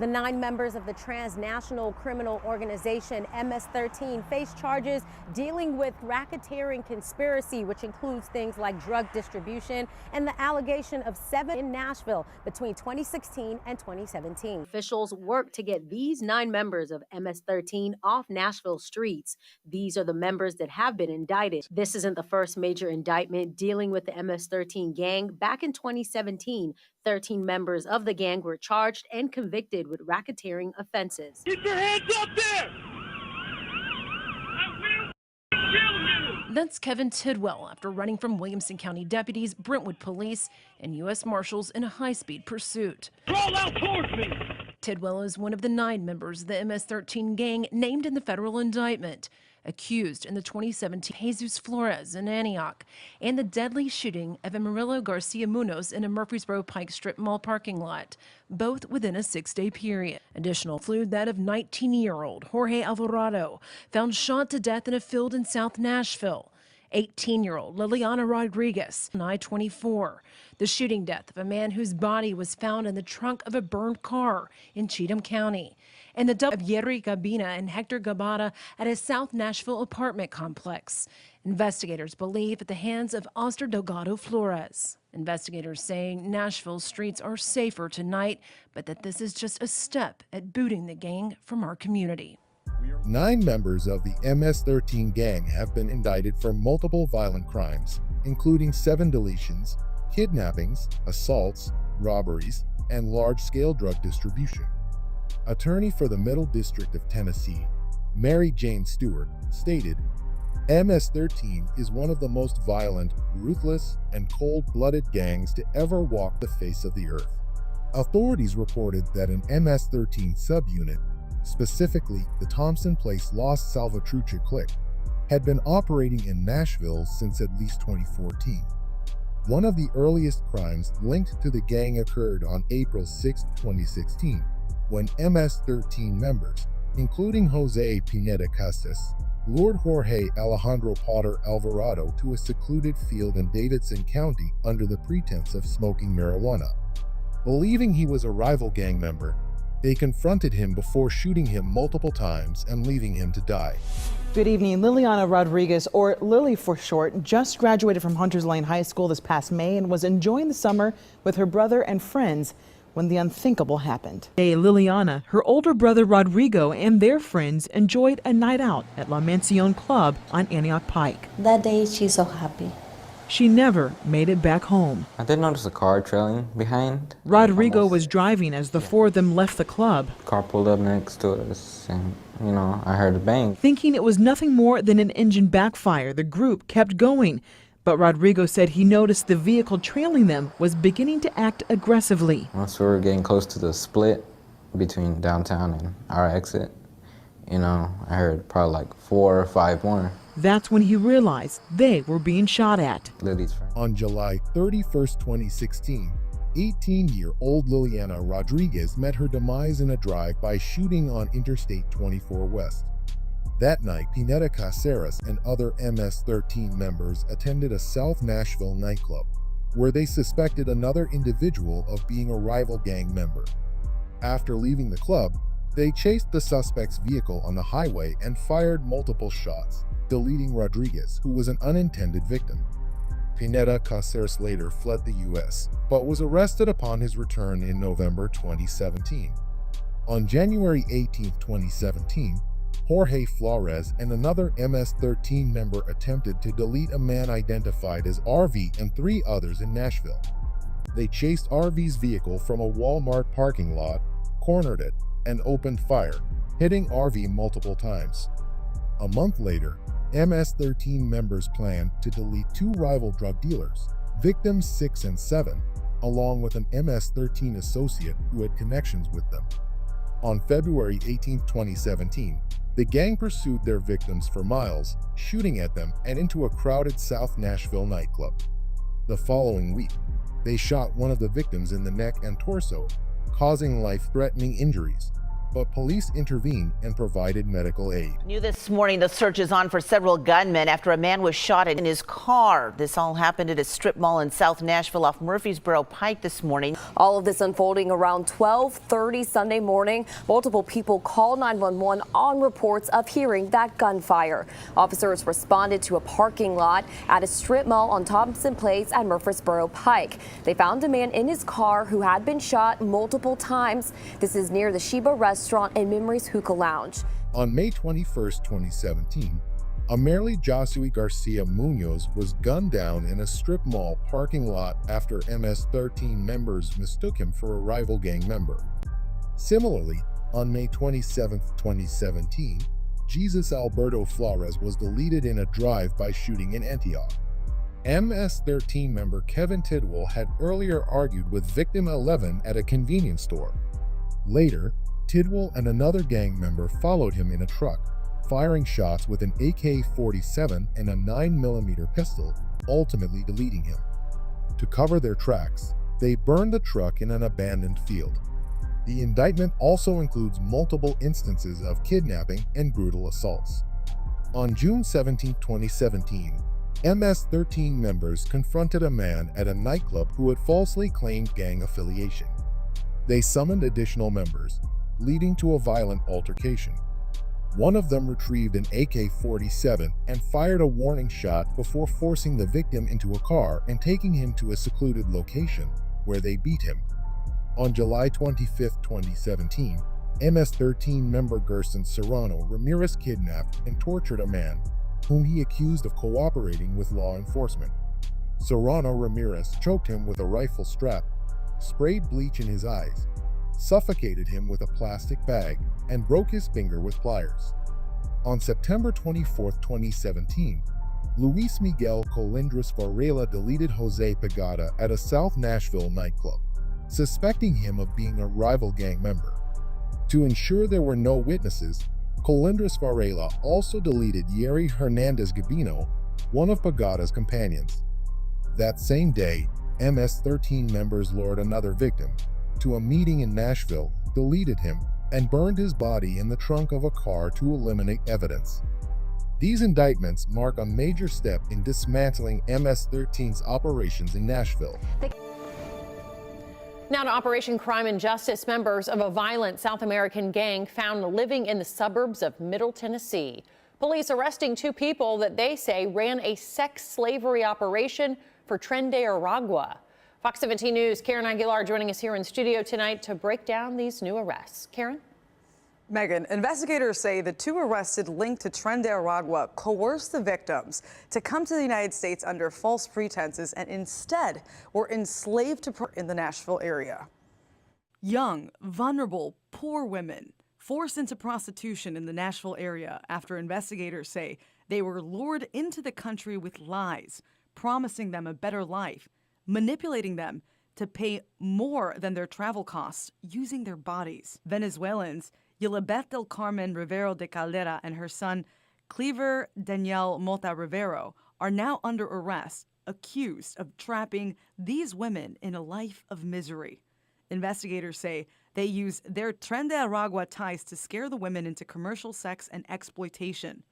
The 9 members of the transnational criminal organization MS-13 face charges dealing with racketeering conspiracy, which includes things like drug distribution and the allegation of 7 in Nashville between 2016 and 2017. Officials worked to get these 9 members of MS-13 off Nashville streets. These are the members that have been indicted. This isn't the first major indictment dealing with the MS-13 gang. Back in 2017, 13 members of the gang were charged and convicted with racketeering offenses. Get your hands up there! I will kill you! That's Kevin Tidwell after running from Williamson County deputies, Brentwood police, and U.S. Marshals in a high-speed pursuit. Crawl out towards me! Tidwell is one of the 9 members of the MS-13 gang named in the federal indictment, accused in the 2017 Jesus Flores in Antioch and the deadly shooting of Amarillo Garcia Munoz in a Murfreesboro Pike Strip Mall parking lot, both within a 6-day period. Additional include that of 19-year-old Jorge Alvarado, found shot to death in a field in South Nashville. 18-year-old Liliana Rodriguez, I-24, the shooting death of a man whose body was found in the trunk of a burned car in Cheatham County, and the death of Yerry Gabina and Hector Gabata at a South Nashville apartment complex. Investigators believe at the hands of Oster Delgado Flores. Investigators saying Nashville's streets are safer tonight, but that this is just a step at booting the gang from our community. 9 members of the MS-13 gang have been indicted for multiple violent crimes, including 7 deletions, kidnappings, assaults, robberies, and large-scale drug distribution. Attorney for the Middle District of Tennessee, Mary Jane Stewart, stated, MS-13 is one of the most violent, ruthless, and cold-blooded gangs to ever walk the face of the earth. Authorities reported that an MS-13 subunit, specifically the Thompson Place Los Salvatrucha clique, had been operating in Nashville since at least 2014. One of the earliest crimes linked to the gang occurred on April 6, 2016, when MS-13 members, including Jose Pineda Casas, lured Jorge Alejandro Potter Alvarado to a secluded field in Davidson County under the pretense of smoking marijuana. Believing he was a rival gang member, they confronted him before shooting him multiple times and leaving him to die. Good evening. Liliana Rodriguez, or Lily for short, just graduated from Hunters Lane High School this past May and was enjoying the summer with her brother and friends when the unthinkable happened. Liliana, her older brother Rodrigo, and their friends enjoyed a night out at La Mansión Club on Antioch Pike. That day, she's so happy. She never made it back home. I did notice a car trailing behind. Rodrigo was driving as the 4 of them left the club. The car pulled up next to us, and, I heard a bang. Thinking it was nothing more than an engine backfire, the group kept going. But Rodrigo said he noticed the vehicle trailing them was beginning to act aggressively. Once we were getting close to the split between downtown and our exit, I heard probably like 4 or 5 more. That's when he realized they were being shot at. Lily's friend. On July 31st, 2016, 18-year-old Liliana Rodriguez met her demise in a drive-by shooting on Interstate 24 West. That night, Pineda Caceres and other MS-13 members attended a South Nashville nightclub, where they suspected another individual of being a rival gang member. After leaving the club, they chased the suspect's vehicle on the highway and fired multiple shots, deleting Rodriguez, who was an unintended victim. Pineda Caceres later fled the U.S., but was arrested upon his return in November 2017. On January 18, 2017, Jorge Flores and another MS-13 member attempted to delete a man identified as RV and 3 others in Nashville. They chased RV's vehicle from a Walmart parking lot, cornered it, and opened fire, hitting RV multiple times. A month later, MS-13 members planned to delete 2 rival drug dealers, victims 6 and 7, along with an MS-13 associate who had connections with them. On February 18, 2017, the gang pursued their victims for miles, shooting at them and into a crowded South Nashville nightclub. The following week, they shot one of the victims in the neck and torso, causing life-threatening injuries. but police intervened and provided medical aid. New this morning, the search is on for several gunmen after a man was shot in his car. This all happened at a strip mall in South Nashville off Murfreesboro Pike this morning. All of this unfolding around 12:30 Sunday morning. Multiple people called 911 on reports of hearing that gunfire. Officers responded to a parking lot at a strip mall on Thompson Place at Murfreesboro Pike. They found a man in his car who had been shot multiple times. This is near the Sheba restaurant and Memories Hookah Lounge. On May 21, 2017, Amerly Josue Garcia Munoz was gunned down in a strip mall parking lot after MS-13 members mistook him for a rival gang member. Similarly, on May 27, 2017, Jesus Alberto Flores was deleted in a drive-by shooting in Antioch. MS-13 member Kevin Tidwell had earlier argued with victim 11 at a convenience store. Later, Tidwell and another gang member followed him in a truck, firing shots with an AK-47 and a 9mm pistol, ultimately deleting him. To cover their tracks, they burned the truck in an abandoned field. The indictment also includes multiple instances of kidnapping and brutal assaults. On June 17, 2017, MS-13 members confronted a man at a nightclub who had falsely claimed gang affiliation. They summoned additional members, leading to a violent altercation. One of them retrieved an AK-47 and fired a warning shot before forcing the victim into a car and taking him to a secluded location, where they beat him. On July 25, 2017, MS-13 member Gerson Serrano Ramirez kidnapped and tortured a man whom he accused of cooperating with law enforcement. Serrano Ramirez choked him with a rifle strap, sprayed bleach in his eyes, suffocated him with a plastic bag, and broke his finger with pliers. On September 24, 2017, Luis Miguel Colindres Varela deleted Jose Pagada at a South Nashville nightclub, suspecting him of being a rival gang member. To ensure there were no witnesses, Colindres Varela also deleted Yeri Hernandez Gabino, one of Pagada's companions. That same day, MS-13 members lured another victim to a meeting in Nashville, deleted him, and burned his body in the trunk of a car to eliminate evidence. These indictments mark a major step in dismantling MS-13's operations in Nashville. Now to Operation Crime and Justice. Members of a violent South American gang found living in the suburbs of Middle Tennessee. Police arresting two people that they say ran a sex slavery operation for Tren de Aragua. Fox 17 News' Karen Aguilar joining us here in studio tonight to break down these new arrests. Karen? Megan, investigators say the two arrested linked to Tren de Aragua coerced the victims to come to the United States under false pretenses and instead were enslaved in the Nashville area. Young, vulnerable, poor women forced into prostitution in the Nashville area after investigators say they were lured into the country with lies, promising them a better life, manipulating them to pay more than their travel costs using their bodies. Venezuelans Yilibet del Carmen Rivero de Caldera and her son Cleaver Daniel Mota Rivero are now under arrest, accused of trapping these women in a life of misery. Investigators say they use their Tren de Aragua ties to scare the women into commercial sex and exploitation.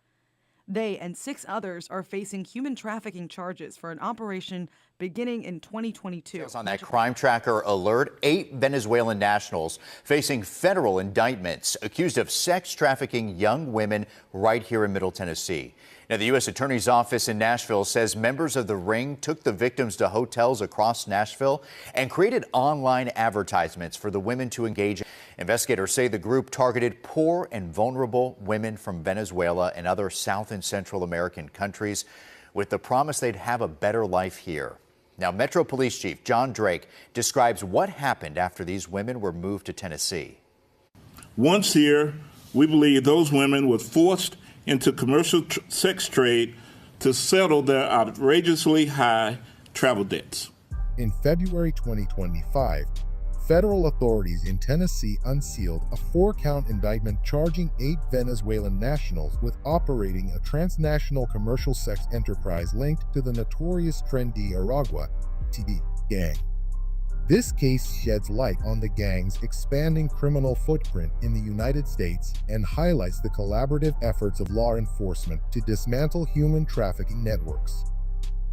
They and 6 others are facing human trafficking charges for an operation beginning in 2022. On that crime tracker alert, 8 Venezuelan nationals facing federal indictments accused of sex trafficking young women right here in Middle Tennessee. Now, the U.S. Attorney's Office in Nashville says members of the ring took the victims to hotels across Nashville and created online advertisements for the women to engage in. Investigators say the group targeted poor and vulnerable women from Venezuela and other South and Central American countries with the promise they'd have a better life here. Now, Metro Police Chief John Drake describes what happened after these women were moved to Tennessee. Once here, we believe those women were forced into commercial sex trade to settle their outrageously high travel debts. In February 2025, federal authorities in Tennessee unsealed a 4-count indictment charging 8 Venezuelan nationals with operating a transnational commercial sex enterprise linked to the notorious Trendy Aragua (TD) gang. This case sheds light on the gang's expanding criminal footprint in the United States and highlights the collaborative efforts of law enforcement to dismantle human trafficking networks.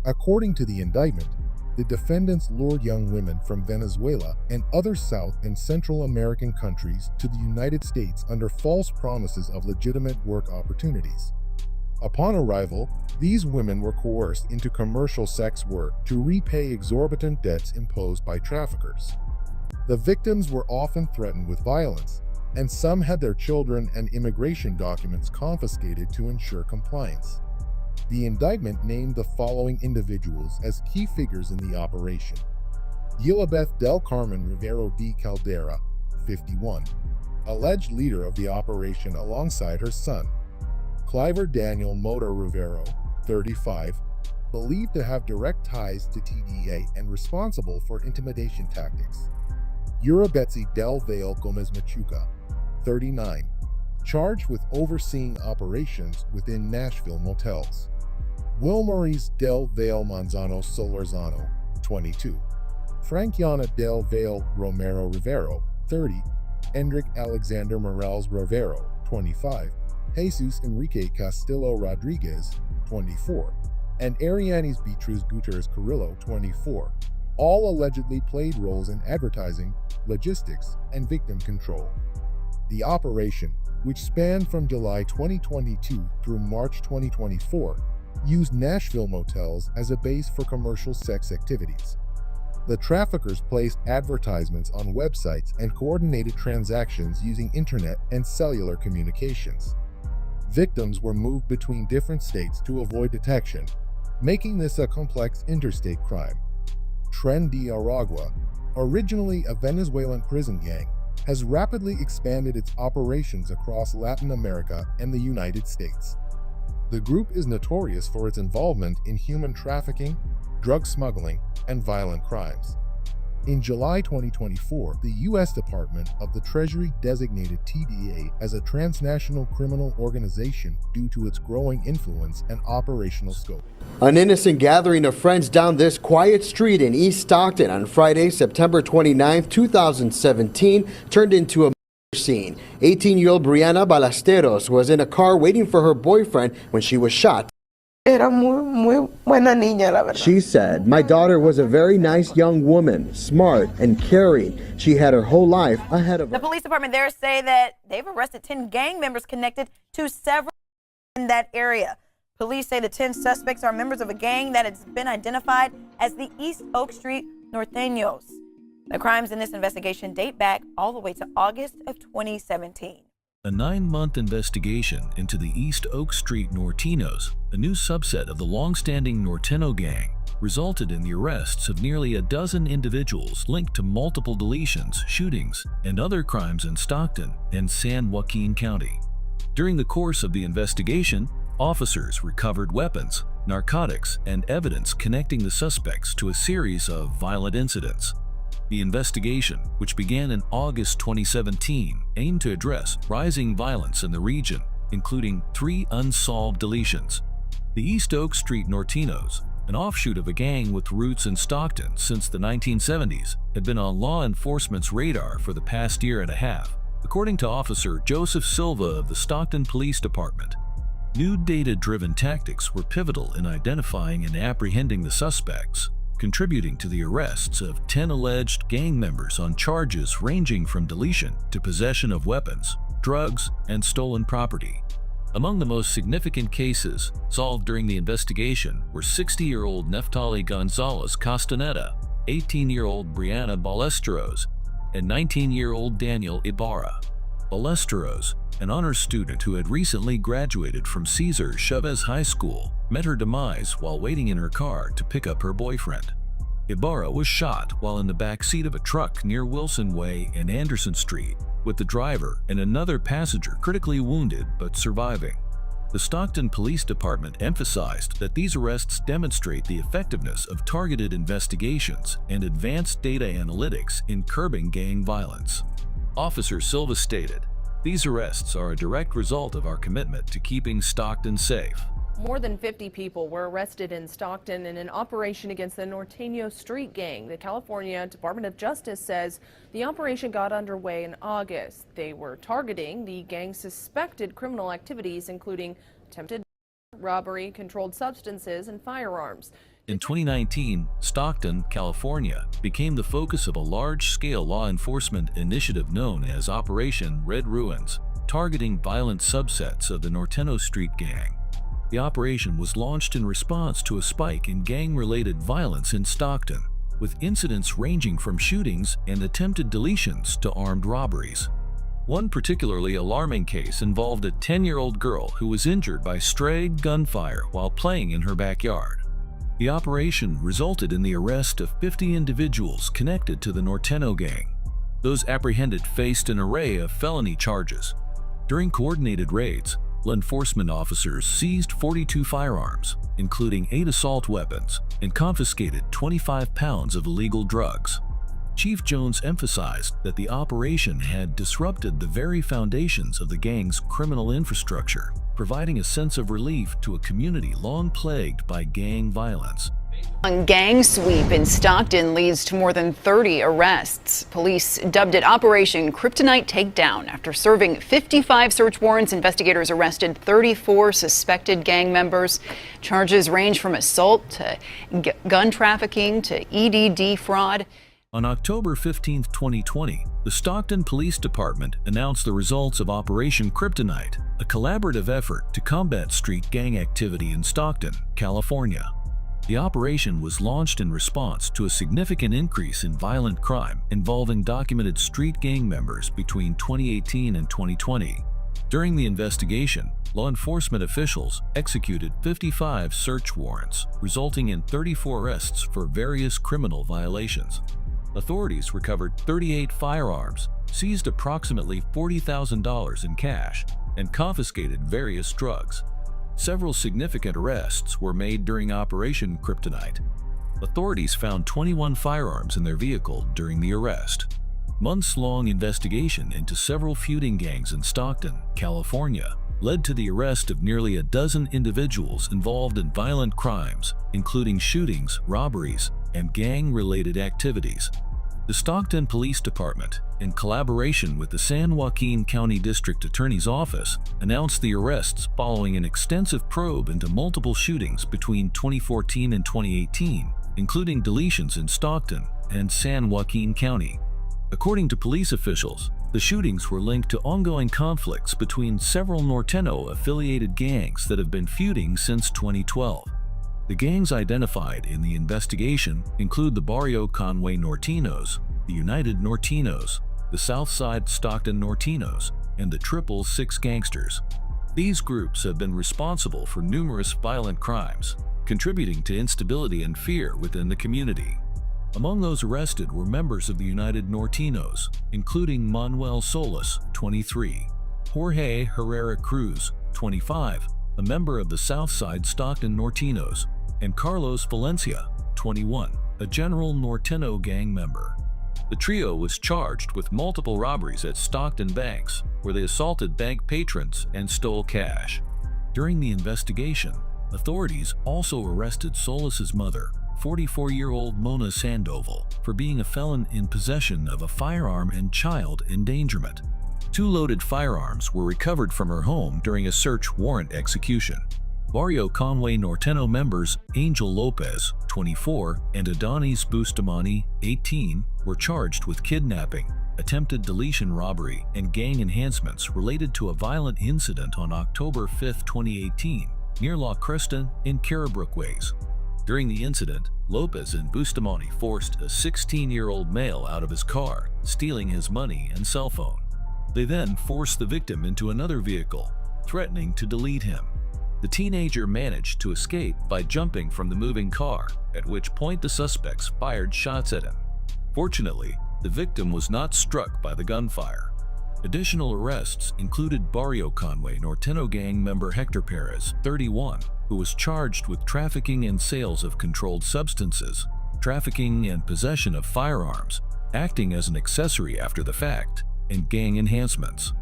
According to the indictment, the defendants lured young women from Venezuela and other South and Central American countries to the United States under false promises of legitimate work opportunities. Upon arrival, these women were coerced into commercial sex work to repay exorbitant debts imposed by traffickers. The victims were often threatened with violence, and some had their children and immigration documents confiscated to ensure compliance. The indictment named the following individuals as key figures in the operation: Yilabeth del Carmen Rivero de Caldera, 51, alleged leader of the operation alongside her son; Cliver Daniel Mota Rivero, 35, believed to have direct ties to TDA and responsible for intimidation tactics; Yurabetsi del Valle Gomez Machuca, 39, charged with overseeing operations within Nashville motels; Wilmaris del Valle Manzano Solorzano, 22, Frankiana del Valle Romero Rivero, 30, Endrick Alexander Morales Rivero, 25, Jesus Enrique Castillo Rodriguez, 24, and Arianis Beatriz Gutierrez Carrillo, 24, all allegedly played roles in advertising, logistics, and victim control. The operation, which spanned from July 2022 through March 2024, used Nashville motels as a base for commercial sex activities. The traffickers placed advertisements on websites and coordinated transactions using internet and cellular communications. Victims were moved between different states to avoid detection, making this a complex interstate crime. Tren de Aragua, originally a Venezuelan prison gang, has rapidly expanded its operations across Latin America and the United States. The group is notorious for its involvement in human trafficking, drug smuggling, and violent crimes. In July 2024, the U.S. Department of the Treasury designated TDA as a transnational criminal organization due to its growing influence and operational scope. An innocent gathering of friends down this quiet street in East Stockton on Friday, September 29, 2017, turned into a scene. 18-year-old Brianna Ballesteros was in a car waiting for her boyfriend when she was shot. Era muy buena niña, la verdad. She said, "My daughter was a very nice young woman, smart and caring. She had her whole life ahead of her." The police department there say that they've arrested 10 gang members connected to several in that area. Police say the 10 suspects are members of a gang that has been identified as the East Oak Street Norteños. The crimes in this investigation date back all the way to August of 2017. A 9-month investigation into the East Oak Street Norteños, a new subset of the long-standing Norteño gang, resulted in the arrests of nearly a dozen individuals linked to multiple deletions, shootings, and other crimes in Stockton and San Joaquin County. During the course of the investigation, officers recovered weapons, narcotics, and evidence connecting the suspects to a series of violent incidents. The investigation, which began in August 2017, aimed to address rising violence in the region, including 3 unsolved deletions. The East Oak Street Norteños, an offshoot of a gang with roots in Stockton since the 1970s, had been on law enforcement's radar for the past year and a half, according to Officer Joseph Silva of the Stockton Police Department. New data-driven tactics were pivotal in identifying and apprehending the suspects, contributing to the arrests of 10 alleged gang members on charges ranging from deletion to possession of weapons, drugs, and stolen property. Among the most significant cases solved during the investigation were 60-year-old Neftali Gonzalez Castaneda, 18-year-old Brianna Ballesteros, and 19-year-old Daniel Ibarra. Ballesteros, an honors student who had recently graduated from Cesar Chavez High School, met her demise while waiting in her car to pick up her boyfriend. Ibarra was shot while in the back seat of a truck near Wilson Way and Anderson Street, with the driver and another passenger critically wounded but surviving. The Stockton Police Department emphasized that these arrests demonstrate the effectiveness of targeted investigations and advanced data analytics in curbing gang violence. Officer Silva stated, "These arrests are a direct result of our commitment to keeping Stockton safe. More than 50 people were arrested in Stockton in an operation against the Norteño street gang. The California Department of Justice says the operation got underway in August. They were targeting the gang's suspected criminal activities, including attempted robbery, controlled substances, and firearms. In 2019, Stockton, California, became the focus of a large-scale law enforcement initiative known as Operation Red Ruins, targeting violent subsets of the Norteño street gang. The operation was launched in response to a spike in gang-related violence in Stockton, with incidents ranging from shootings and attempted deletions to armed robberies. One particularly alarming case involved a 10-year-old girl who was injured by stray gunfire while playing in her backyard. The operation resulted in the arrest of 50 individuals connected to the Norteño gang. Those apprehended faced an array of felony charges. During coordinated raids, law enforcement officers seized 42 firearms, including 8 assault weapons, and confiscated 25 pounds of illegal drugs. Chief Jones emphasized that the operation had disrupted the very foundations of the gang's criminal infrastructure, providing a sense of relief to a community long plagued by gang violence. A gang sweep in Stockton leads to more than 30 arrests. Police dubbed it Operation Kryptonite Takedown. After serving 55 search warrants, investigators arrested 34 suspected gang members. Charges range from assault to gun trafficking to EDD fraud. On October 15, 2020, the Stockton Police Department announced the results of Operation Kryptonite, a collaborative effort to combat street gang activity in Stockton, California. The operation was launched in response to a significant increase in violent crime involving documented street gang members between 2018 and 2020. During the investigation, law enforcement officials executed 55 search warrants, resulting in 34 arrests for various criminal violations. Authorities recovered 38 firearms, seized approximately $40,000 in cash, and confiscated various drugs. Several significant arrests were made during Operation Kryptonite. Authorities found 21 firearms in their vehicle during the arrest. Months-long investigation into several feuding gangs in Stockton, California, led to the arrest of nearly a dozen individuals involved in violent crimes, including shootings, robberies, and gang-related activities. The Stockton Police Department, in collaboration with the San Joaquin County District Attorney's Office, announced the arrests following an extensive probe into multiple shootings between 2014 and 2018, including deletions in Stockton and San Joaquin County. According to police officials, the shootings were linked to ongoing conflicts between several Norteño-affiliated gangs that have been feuding since 2012. The gangs identified in the investigation include the Barrio Conway Nortinos, the United Nortinos, the Southside Stockton Nortinos, and the Triple Six Gangsters. These groups have been responsible for numerous violent crimes, contributing to instability and fear within the community. Among those arrested were members of the United Nortinos, including Manuel Solis, 23, Jorge Herrera Cruz, 25, a member of the Southside Stockton Nortinos, and Carlos Valencia, 21, a General Norteño gang member. The trio was charged with multiple robberies at Stockton banks, where they assaulted bank patrons and stole cash. During the investigation, authorities also arrested Solis's mother, 44-year-old Mona Sandoval, for being a felon in possession of a firearm and child endangerment. 2 loaded firearms were recovered from her home during a search warrant execution. Barrio Conway Norteño members Angel Lopez, 24, and Adonis Bustamante, 18, were charged with kidnapping, attempted deletion robbery, and gang enhancements related to a violent incident on October 5, 2018, near La Cresta in Carabrook Ways. During the incident, Lopez and Bustamante forced a 16-year-old male out of his car, stealing his money and cell phone. They then forced the victim into another vehicle, threatening to delete him. The teenager managed to escape by jumping from the moving car, at which point the suspects fired shots at him. Fortunately, the victim was not struck by the gunfire. Additional arrests included Barrio Conway Norteño gang member Hector Perez, 31, who was charged with trafficking and sales of controlled substances, trafficking and possession of firearms, acting as an accessory after the fact, and gang enhancements.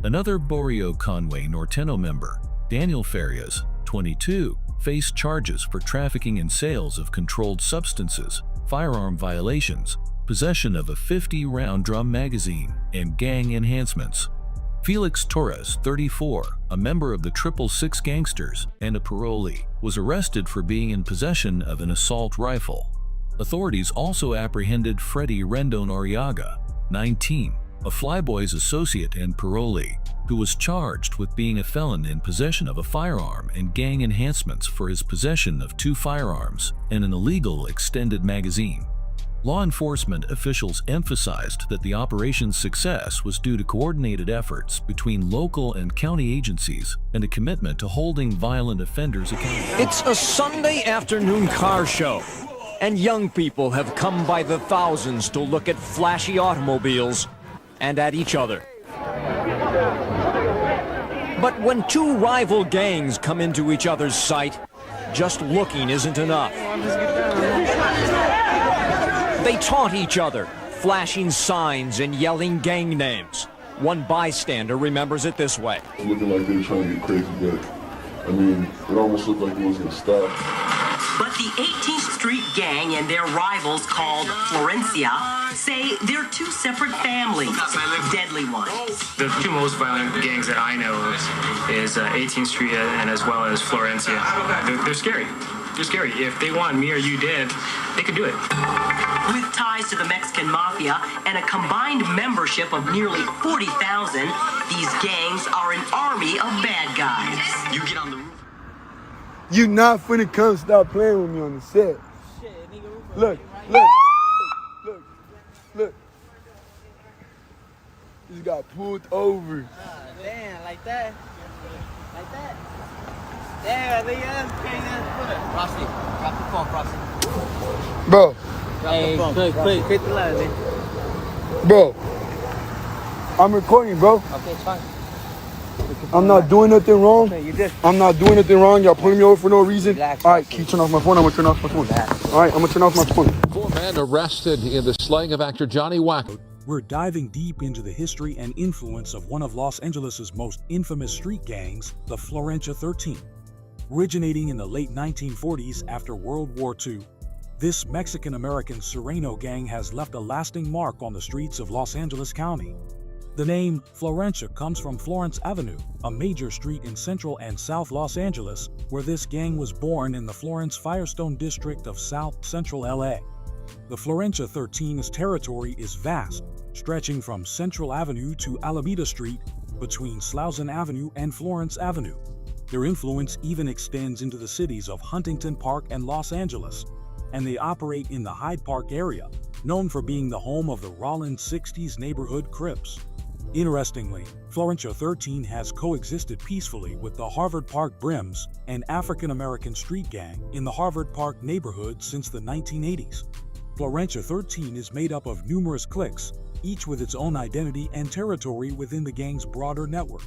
Another Barrio Conway Norteño member, Daniel Farias, 2022, faced charges for trafficking and sales of controlled substances, firearm violations, possession of a 50-round drum magazine, and gang enhancements. Felix Torres, 34, a member of the 666 Gangsters and a parolee, was arrested for being in possession of an assault rifle. Authorities also apprehended Freddie Rendon Arriaga, 19, a Flyboys associate and parolee, who was charged with being a felon in possession of a firearm and gang enhancements for his possession of 2 firearms and an illegal extended magazine. Law enforcement officials emphasized that the operation's success was due to coordinated efforts between local and county agencies and a commitment to holding violent offenders accountable. It's a Sunday afternoon car show, and young people have come by the thousands to look at flashy automobiles and at each other. But when 2 rival gangs come into each other's sight, just looking isn't enough. They taunt each other, flashing signs and yelling gang names. One bystander remembers it this way. It's looking like they were trying to get crazy, but I mean, it almost looked like it was going to stop. But the 18th Street Gang and their rivals called Florencia say they're 2 separate families, deadly ones. The 2 most violent gangs that I know is 18th Street and as well as Florencia. They're scary. They're scary. If they want me or you dead, they can do it. With ties to the Mexican Mafia and a combined membership of nearly 40,000, these gangs are an army of bad guys. You get on the roof. You not finna come stop playing with me on the set. Look. Just got pulled over. Damn, like that. Damn, nigga, that's crazy. Drop the phone, Frosty. Bro. Hey, quick, 50 left, man. Bro. I'm recording, bro. Okay, it's fine. I'm not doing nothing wrong. Okay, you did. I'm not doing nothing wrong. Y'all pulling me over for no reason. Relax, all right, keep turning off my phone. I'm gonna turn off my phone. All right, I'm gonna turn off my phone. 4 men arrested in the slaying of actor Johnny Wacko. We're diving deep into the history and influence of one of Los Angeles' most infamous street gangs, the Florencia 13. Originating in the late 1940s after World War II, this Mexican-American Surenos gang has left a lasting mark on the streets of Los Angeles County. The name Florencia comes from Florence Avenue, a major street in central and south Los Angeles, where this gang was born in the Florence Firestone district of South Central LA. The Florencia 13's territory is vast, stretching from Central Avenue to Alameda Street, between Slauson Avenue and Florence Avenue. Their influence even extends into the cities of Huntington Park and Los Angeles, and they operate in the Hyde Park area, known for being the home of the Rollins 60s neighborhood Crips. Interestingly, Florencia 13 has coexisted peacefully with the Harvard Park Brims, an African-American street gang in the Harvard Park neighborhood since the 1980s. Florencia 13 is made up of numerous cliques, each with its own identity and territory within the gang's broader network.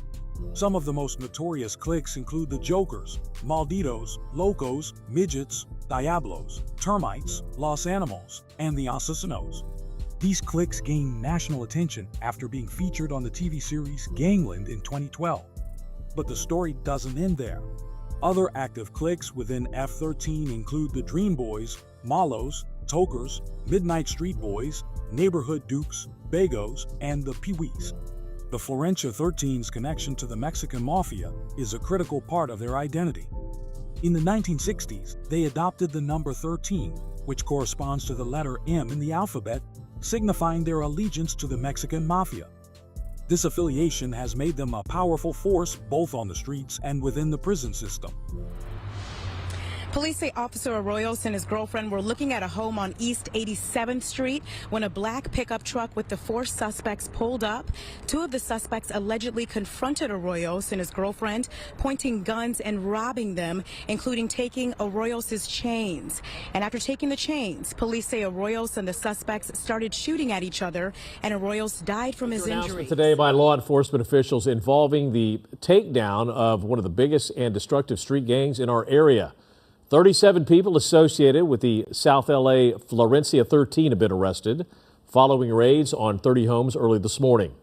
Some of the most notorious cliques include the Jokers, Malditos, Locos, Midgets, Diablos, Termites, Los Animals, and the Asesinos. These cliques gained national attention after being featured on the TV series Gangland in 2012. But the story doesn't end there. Other active cliques within F13 include the Dream Boys, Malos, Tokers, Midnight Street Boys, Neighborhood Dukes, Bagos, and the Pee-wees. The Florencia 13's connection to the Mexican Mafia is a critical part of their identity. In the 1960s, they adopted the number 13, which corresponds to the letter M in the alphabet, signifying their allegiance to the Mexican Mafia. This affiliation has made them a powerful force both on the streets and within the prison system. Police say Officer Arroyos and his girlfriend were looking at a home on East 87th Street when a black pickup truck with the 4 suspects pulled up. 2 of the suspects allegedly confronted Arroyos and his girlfriend, pointing guns and robbing them, including taking Arroyos' chains. And after taking the chains, police say Arroyos and the suspects started shooting at each other, and Arroyos died from his injuries. Today by law enforcement officials involving the takedown of one of the biggest and destructive street gangs in our area. 37 people associated with the South LA Florencia 13 have been arrested following raids on 30 homes early this morning.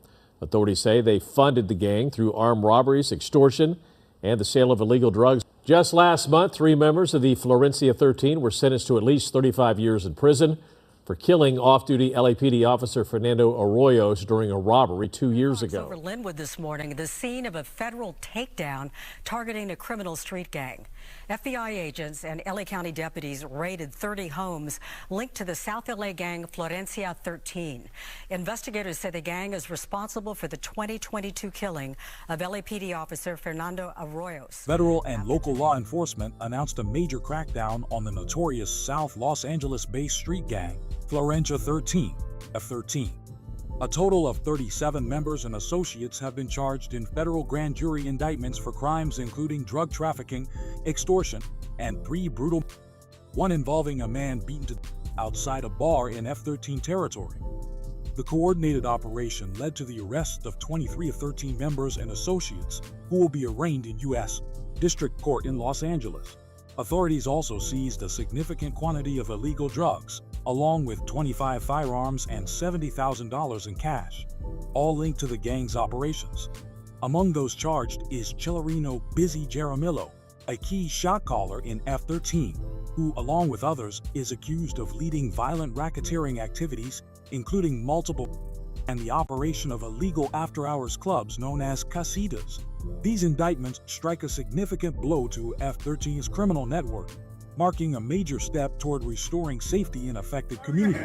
Authorities say they funded the gang through armed robberies, extortion, and the sale of illegal drugs. Just last month, 3 members of the Florencia 13 were sentenced to at least 35 years in prison for killing off-duty LAPD officer Fernando Arroyos during a robbery 2 years ago. Over Linwood this morning, the scene of a federal takedown targeting a criminal street gang. FBI agents and LA County deputies raided 30 homes linked to the South LA gang Florencia 13. Investigators say the gang is responsible for the 2022 killing of LAPD officer Fernando Arroyos. Federal and local law enforcement announced a major crackdown on the notorious South Los Angeles-based street gang Florencia 13, F13. A total of 37 members and associates have been charged in federal grand jury indictments for crimes including drug trafficking, extortion, and 3 brutal, one involving a man beaten to death outside a bar in F13 territory. The coordinated operation led to the arrest of 23 of 13 members and associates who will be arraigned in U.S. District Court in Los Angeles. Authorities also seized a significant quantity of illegal drugs, along with 25 firearms and $70,000 in cash, all linked to the gang's operations. Among those charged is Chillerino Busy Jaramillo, a key shot caller in F13, who, along with others, is accused of leading violent racketeering activities, including multiple and the operation of illegal after-hours clubs known as casitas. These indictments strike a significant blow to F13's criminal network, marking a major step toward restoring safety in affected communities.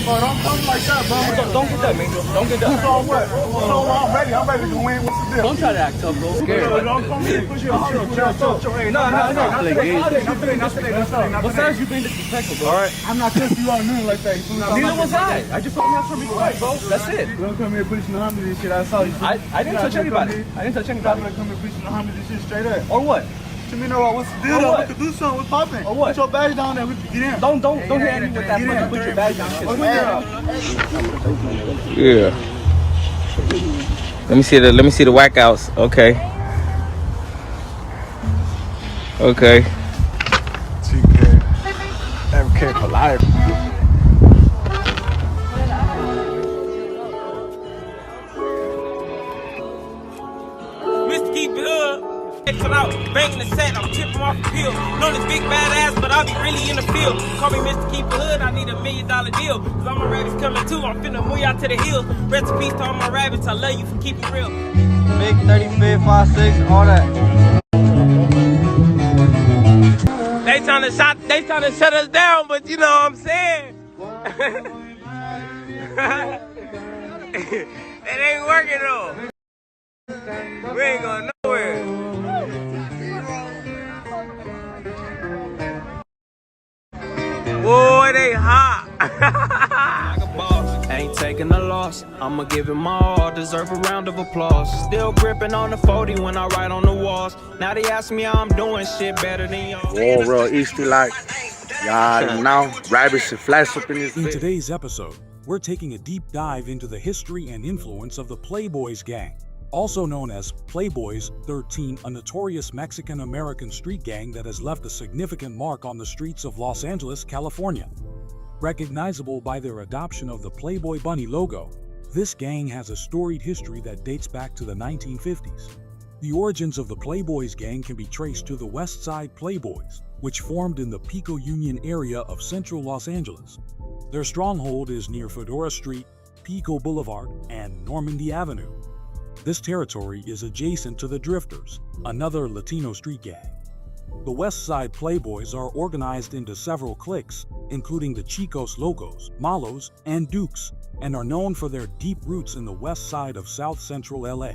Bro, don't come like that, bro. Don't get that, man. Don't get that. Who's on what? I'm ready. I'm ready to win. What's the deal? Don't try to act tough, bro. Scared. Don't come here and push your heart. No. What size you been disrespectful, bro? All right. I'm not cussing you out nothing like that. Neither was I just told you not to be quiet, bro. That's it. Don't come here preaching Muhammad and shit. I saw you. I didn't touch anybody. I'm gonna come here preaching Muhammad and shit straight up. Or what? To me, know what's the deal? We could do something. What's popping? Or what? Put your badge down there. We can get in. Don't hit me with that. Put your badge down. Yeah. Let me see the whackouts. Okay. Okay. TK. MK for life. Mr. Keep It Up. Come out, banging the set, I'm tipping off the pill. Known as big badass, but I be really in the field. Call me Mr. Keep It Hood, I need $1 million deal. Cause all my rabbits coming too, I'm finna move y'all to the hills. Rest in peace to all my rabbits, I love you for keeping real. Big 35, 5'6", all that. They trying to shut us down, but you know what I'm saying? It ain't working though. We ain't going nowhere. Boy, they hot. Ain't taking a loss, I'ma give it my all, deserve a round of applause. Still gripping on the 40 when I write on the walls. Now they ask me how I'm doing shit better than y'all. All real Easty like, y'all now, rabbits and flash up in this In today's episode, we're taking a deep dive into the history and influence of the Playboys gang, also known as Playboys 13, a notorious Mexican-American street gang that has left a significant mark on the streets of Los Angeles, California. Recognizable by their adoption of the Playboy Bunny logo, this gang has a storied history that dates back to the 1950s. The origins of the Playboys gang can be traced to the Westside Playboys, which formed in the Pico Union area of central Los Angeles. Their stronghold is near Fedora Street, Pico Boulevard, and Normandy Avenue. This territory is adjacent to the Drifters, another Latino street gang. The Westside Playboys are organized into several cliques, including the Chicos Locos, Malos, and Dukes, and are known for their deep roots in the west side of South Central LA.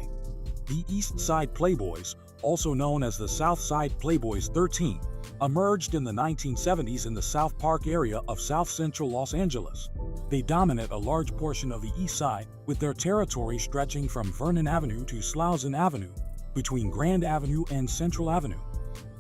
The East Side Playboys, also known as the South Side Playboys 13, emerged in the 1970s in the South Park area of South Central Los Angeles. They dominate a large portion of the East Side, with their territory stretching from Vernon Avenue to Slauson Avenue, between Grand Avenue and Central Avenue.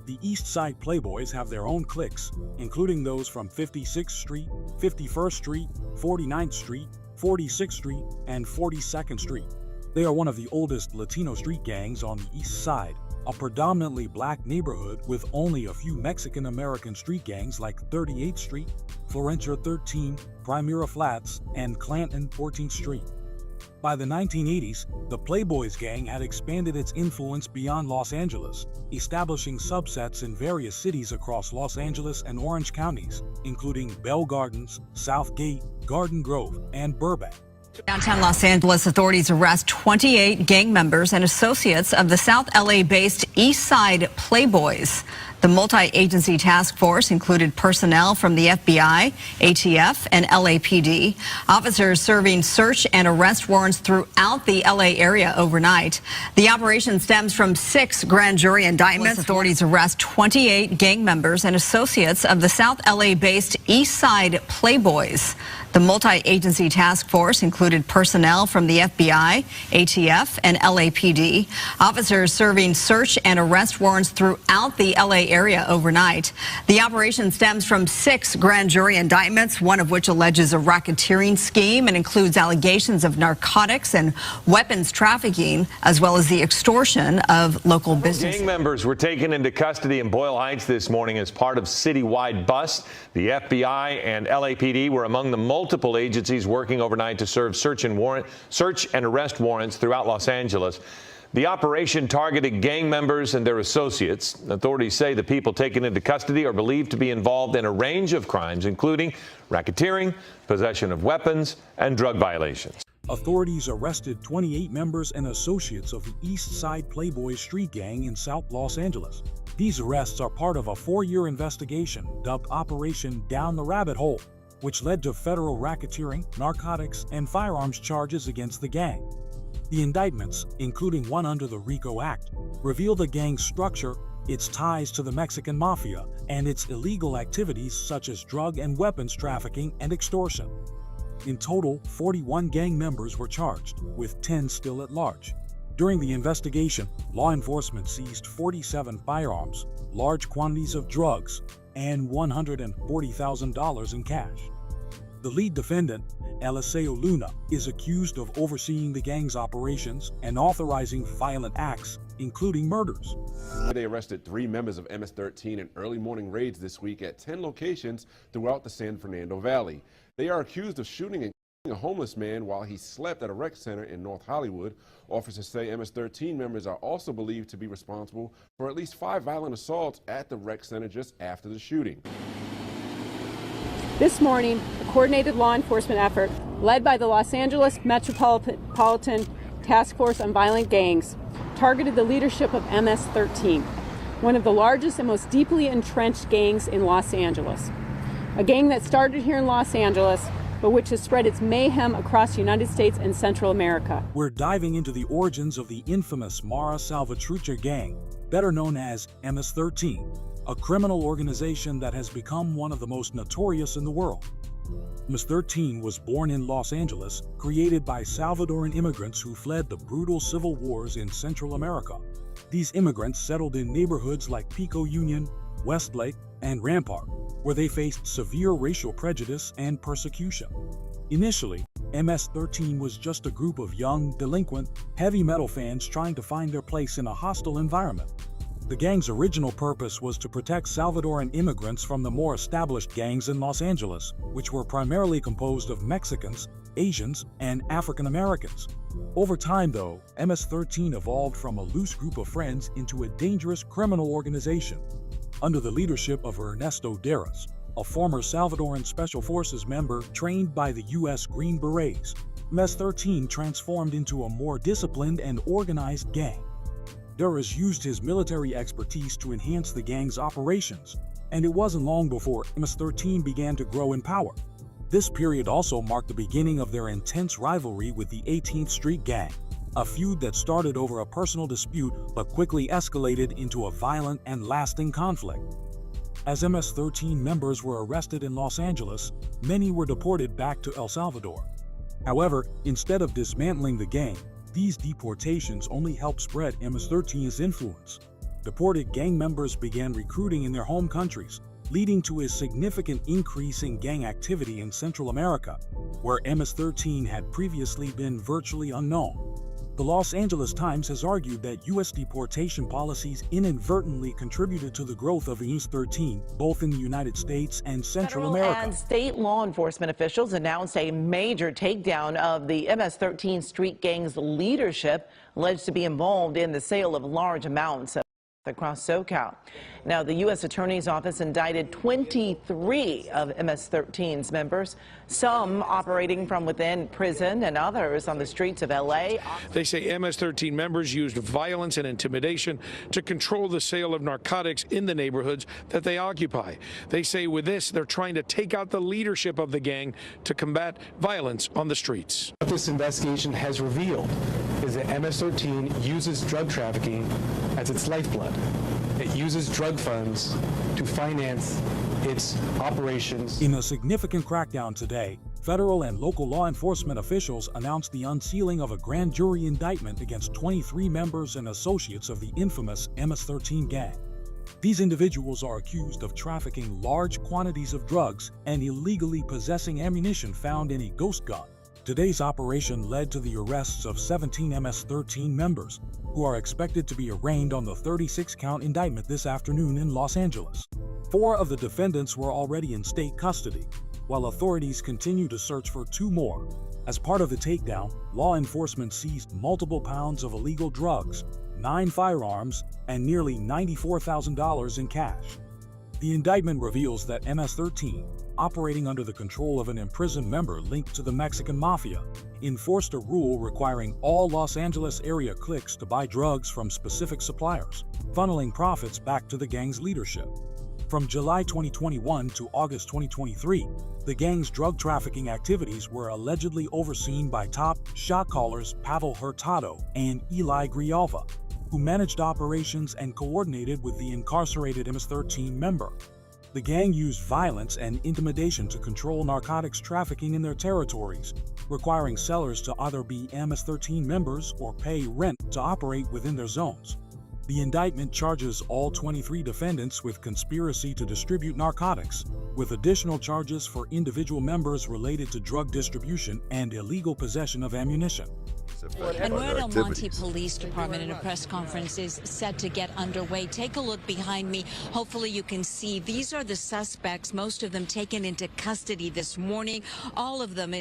The East Side Playboys have their own cliques, including those from 56th Street, 51st Street, 49th Street, 46th Street, and 42nd Street. They are one of the oldest Latino street gangs on the East Side, a predominantly black neighborhood with only a few Mexican-American street gangs like 38th Street, Florencia 13, Primera Flats, and Clanton 14th Street. By the 1980s, the Playboys gang had expanded its influence beyond Los Angeles, establishing subsets in various cities across Los Angeles and Orange counties, including Bell Gardens, Southgate, Garden Grove, and Burbank. Downtown Los Angeles, authorities arrest 28 gang members and associates of the South LA-based East Side Playboys. The multi-agency task force included personnel from the FBI, ATF, and LAPD. Officers serving search and arrest warrants throughout the LA area overnight. The operation stems from 6 grand jury indictments. Authorities arrest 28 gang members and associates of the South LA-based East Side Playboys. The multi-agency task force included personnel from the FBI, ATF, and LAPD. Officers serving search and arrest warrants throughout the LA area overnight. The operation stems from 6 grand jury indictments, one of which alleges a racketeering scheme and includes allegations of narcotics and weapons trafficking, as well as the extortion of local businesses. Gang members were taken into custody in Boyle Heights this morning as part of citywide bust. The FBI and LAPD were among the multiple agencies working overnight to serve search and arrest warrants throughout Los Angeles. The operation targeted gang members and their associates. Authorities say the people taken into custody are believed to be involved in a range of crimes, including racketeering, possession of weapons, and drug violations. Authorities arrested 28 members and associates of the East Side Playboy street gang in South Los Angeles. These arrests are part of a 4-year investigation dubbed Operation Down the Rabbit Hole, which led to federal racketeering, narcotics, and firearms charges against the gang. The indictments, including one under the RICO Act, reveal the gang's structure, its ties to the Mexican mafia, and its illegal activities such as drug and weapons trafficking and extortion. In total, 41 gang members were charged, with 10 still at large. During the investigation, law enforcement seized 47 firearms, large quantities of drugs, and $140,000 in cash. The lead defendant, Eliseo Luna, is accused of overseeing the gang's operations and authorizing violent acts, including murders. They arrested 3 members of MS-13 in early morning raids this week at 10 locations throughout the San Fernando Valley. They are accused of shooting and killing a homeless man while he slept at a rec center in North Hollywood. Officers say MS-13 members are also believed to be responsible for at least 5 violent assaults at the rec center just after the shooting. This morning, a coordinated law enforcement effort led by the Los Angeles Metropolitan Task Force on Violent Gangs targeted the leadership of MS-13, one of the largest and most deeply entrenched gangs in Los Angeles. A gang that started here in Los Angeles, but which has spread its mayhem across the United States and Central America. We're diving into the origins of the infamous Mara Salvatrucha gang, better known as MS-13, a criminal organization that has become one of the most notorious in the world. MS-13 was born in Los Angeles, created by Salvadoran immigrants who fled the brutal civil wars in Central America. These immigrants settled in neighborhoods like Pico Union, Westlake, and Rampart, where they faced severe racial prejudice and persecution. Initially, MS-13 was just a group of young, delinquent, heavy metal fans trying to find their place in a hostile environment. The gang's original purpose was to protect Salvadoran immigrants from the more established gangs in Los Angeles, which were primarily composed of Mexicans, Asians, and African Americans. Over time, though, MS-13 evolved from a loose group of friends into a dangerous criminal organization. Under the leadership of Ernesto Deras, a former Salvadoran Special Forces member trained by the U.S. Green Berets, MS-13 transformed into a more disciplined and organized gang. Deras used his military expertise to enhance the gang's operations, and it wasn't long before MS-13 began to grow in power. This period also marked the beginning of their intense rivalry with the 18th Street Gang, a feud that started over a personal dispute but quickly escalated into a violent and lasting conflict. As MS-13 members were arrested in Los Angeles, many were deported back to El Salvador. However, instead of dismantling the gang, these deportations only helped spread MS-13's influence. Deported gang members began recruiting in their home countries, leading to a significant increase in gang activity in Central America, where MS-13 had previously been virtually unknown. The The Los Angeles Times has argued that U.S. deportation policies inadvertently contributed to the growth of MS-13, both in the United States and Central America. And state law enforcement officials announced a major takedown of the MS-13 street gang's leadership, alleged to be involved in the sale of large amounts of across SoCal. Now, the U.S. Attorney's Office indicted 23 of MS-13's members, some operating from within prison and others on the streets of L.A. They say MS-13 members used violence and intimidation to control the sale of narcotics in the neighborhoods that they occupy. They say with this, they're trying to take out the leadership of the gang to combat violence on the streets. What this investigation has revealed is that MS-13 uses drug trafficking as its lifeblood. It uses drug funds to finance its operations. In a significant crackdown today, federal and local law enforcement officials announced the unsealing of a grand jury indictment against 23 members and associates of the infamous MS-13 gang. These individuals are accused of trafficking large quantities of drugs and illegally possessing ammunition found in a ghost gun. Today's operation led to the arrests of 17 MS-13 members, who are expected to be arraigned on the 36-count indictment this afternoon in Los Angeles. 4 of the defendants were already in state custody, while authorities continue to search for 2 more. As part of the takedown, law enforcement seized multiple pounds of illegal drugs, 9 firearms, and nearly $94,000 in cash. The indictment reveals that MS-13, operating under the control of an imprisoned member linked to the Mexican Mafia, enforced a rule requiring all Los Angeles area cliques to buy drugs from specific suppliers, funneling profits back to the gang's leadership. From July 2021 to August 2023, the gang's drug trafficking activities were allegedly overseen by top shot callers Pavel Hurtado and Eli Grijalva, who managed operations and coordinated with the incarcerated MS-13 member. The gang used violence and intimidation to control narcotics trafficking in their territories, requiring sellers to either be MS-13 members or pay rent to operate within their zones. The indictment charges all 23 defendants with conspiracy to distribute narcotics, with additional charges for individual members related to drug distribution and illegal possession of ammunition. And we're at El Monte Police Department, and a press conference is set to get underway. Take a look behind me. Hopefully you can see these are the suspects, most of them taken into custody this morning. All of them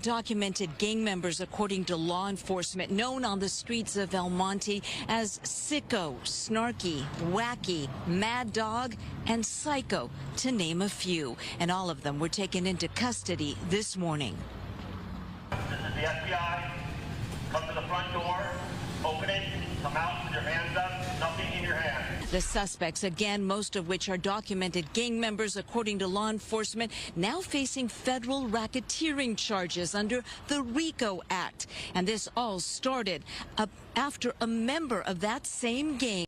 documented gang members, according to law enforcement, known on the streets of El Monte as Sicko, Snarky, Wacky, Mad Dog, and Psycho, to name a few. And all of them were taken into custody this morning. This is the FBI. Come to the front door, open it, come out with your hands up, nothing in your hand. The suspects, again, most of which are documented gang members, according to law enforcement, now facing federal racketeering charges under the RICO Act. And this all started after a member of that same gang,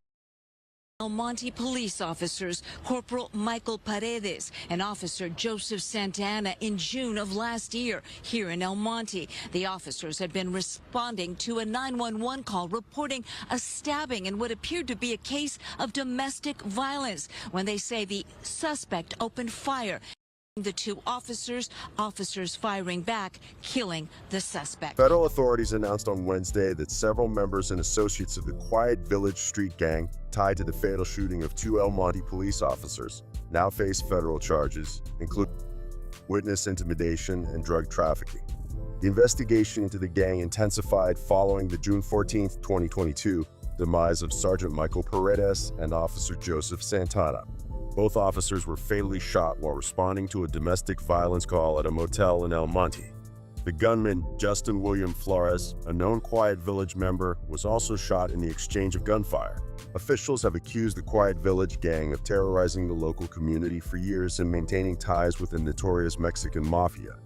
El Monte police officers, Corporal Michael Paredes and Officer Joseph Santana, in June of last year here in El Monte. The officers had been responding to a 911 call reporting a stabbing in what appeared to be a case of domestic violence when they say the suspect opened fire. The 2 officers firing back, killing the suspect. Federal authorities announced on Wednesday that several members and associates of the Quiet Village street gang tied to the fatal shooting of 2 El Monte police officers now face federal charges, including witness intimidation and drug trafficking. The investigation into the gang intensified following the June 14, 2022 demise of Sergeant Michael Paredes and Officer Joseph Santana. Both officers were fatally shot while responding to a domestic violence call at a motel in El Monte. The gunman, Justin William Flores, a known Quiet Village member, was also shot in the exchange of gunfire. Officials have accused the Quiet Village gang of terrorizing the local community for years and maintaining ties with the notorious Mexican Mafia.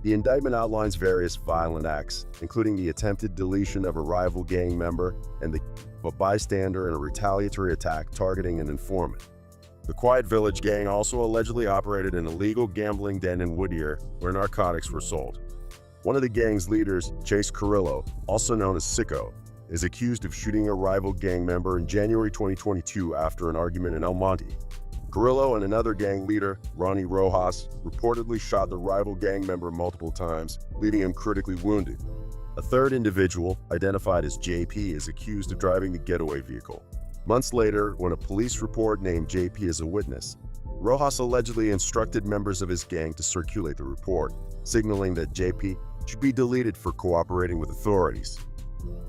The indictment outlines various violent acts, including the attempted deletion of a rival gang member and the of a bystander in a retaliatory attack targeting an informant. The Quiet Village gang also allegedly operated an illegal gambling den in Whittier where narcotics were sold. One of the gang's leaders, Chase Carrillo, also known as Sicko, is accused of shooting a rival gang member in January 2022 after an argument in El Monte. Carrillo and another gang leader, Ronnie Rojas, reportedly shot the rival gang member multiple times, leaving him critically wounded. A third individual, identified as JP, is accused of driving the getaway vehicle. Months later, when a police report named JP as a witness, Rojas allegedly instructed members of his gang to circulate the report, signaling that JP should be deleted for cooperating with authorities.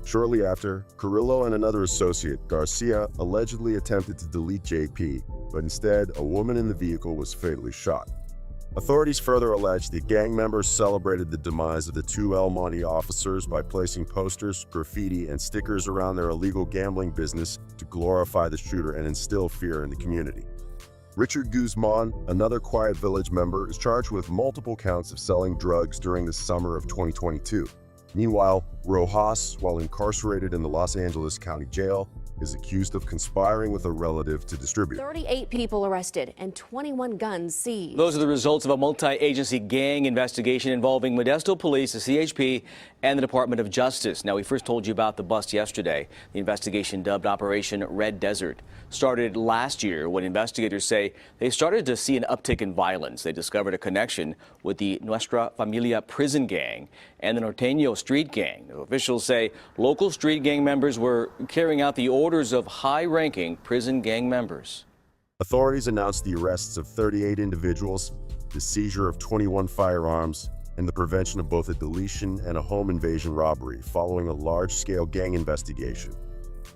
Shortly after, Carrillo and another associate, Garcia, allegedly attempted to delete JP, but instead, a woman in the vehicle was fatally shot. Authorities further alleged that gang members celebrated the demise of the two El Monte officers by placing posters, graffiti, and stickers around their illegal gambling business to glorify the shooter and instill fear in the community. Richard Guzman, another Quiet Village member, is charged with multiple counts of selling drugs during the summer of 2022. Meanwhile, Rojas, while incarcerated in the Los Angeles County Jail, is accused of conspiring with a relative to distribute. 38 people arrested and 21 guns seized. Those are the results of a multi-agency gang investigation involving Modesto Police, the CHP, and the Department of Justice. Now, we first told you about the bust yesterday. The investigation, dubbed Operation Red Desert, started last year when investigators say they started to see an uptick in violence. They discovered a connection with the Nuestra Familia prison gang and the Norteño street gang. Officials say local street gang members were carrying out the orders of high-ranking prison gang members. Authorities announced the arrests of 38 individuals, the seizure of 21 firearms, and the prevention of both a deletion and a home invasion robbery following a large-scale gang investigation.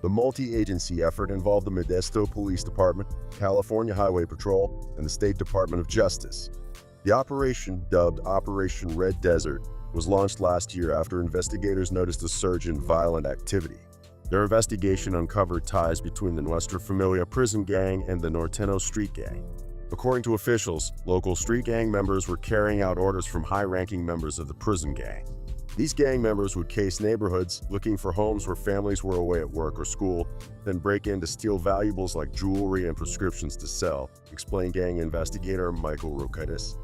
The multi-agency effort involved the Modesto Police Department, California Highway Patrol, and the State Department of Justice. The operation, dubbed Operation Red Desert, was launched last year after investigators noticed a surge in violent activity. Their investigation uncovered ties between the Nuestra Familia prison gang and the Norteño street gang. According to officials, local street gang members were carrying out orders from high-ranking members of the prison gang. These gang members would case neighborhoods, looking for homes where families were away at work or school, then break in to steal valuables like jewelry and prescriptions to sell, explained gang investigator Michael Roquetes.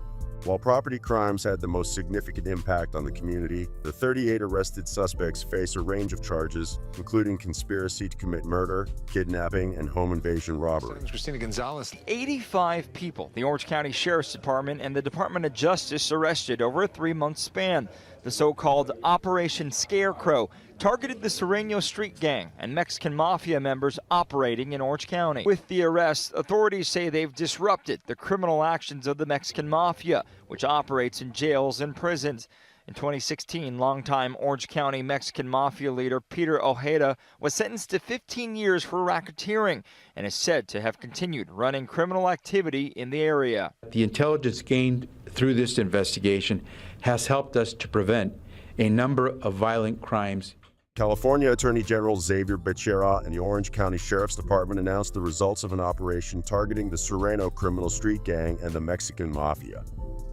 While property crimes had the most significant impact on the community, the 38 arrested suspects face a range of charges, including conspiracy to commit murder, kidnapping, and home invasion robbery. Christina Gonzalez. 85 people the Orange County Sheriff's Department and the Department of Justice arrested over a 3-month span. The so-called Operation Scarecrow targeted the Surenos street gang and Mexican mafia members operating in Orange County. With the arrests, authorities say they've disrupted the criminal actions of the Mexican mafia, which operates in jails and prisons. In 2016, longtime Orange County Mexican mafia leader Peter Ojeda was sentenced to 15 years for racketeering and is said to have continued running criminal activity in the area. The intelligence gained through this investigation has helped us to prevent a number of violent crimes. California Attorney General Xavier Becerra and the Orange County Sheriff's Department announced the results of an operation targeting the Surenos criminal street gang and the Mexican mafia.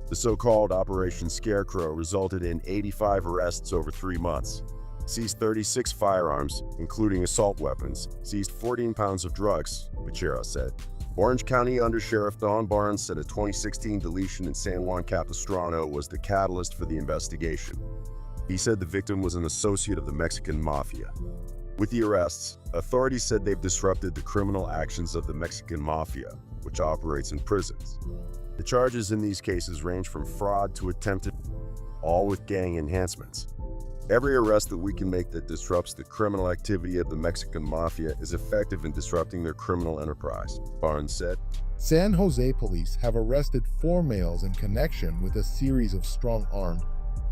The so-called Operation Scarecrow resulted in 85 arrests over 3 months, seized 36 firearms, including assault weapons, seized 14 pounds of drugs, Becerra said. Orange County Undersheriff Don Barnes said a 2016 deletion in San Juan Capistrano was the catalyst for the investigation. He said the victim was an associate of the Mexican mafia. With the arrests, authorities said they've disrupted the criminal actions of the Mexican mafia, which operates in prisons. The charges in these cases range from fraud to attempted, all with gang enhancements. Every arrest that we can make that disrupts the criminal activity of the Mexican mafia is effective in disrupting their criminal enterprise, Barnes said. San Jose police have arrested 4 males in connection with a series of strong-armed,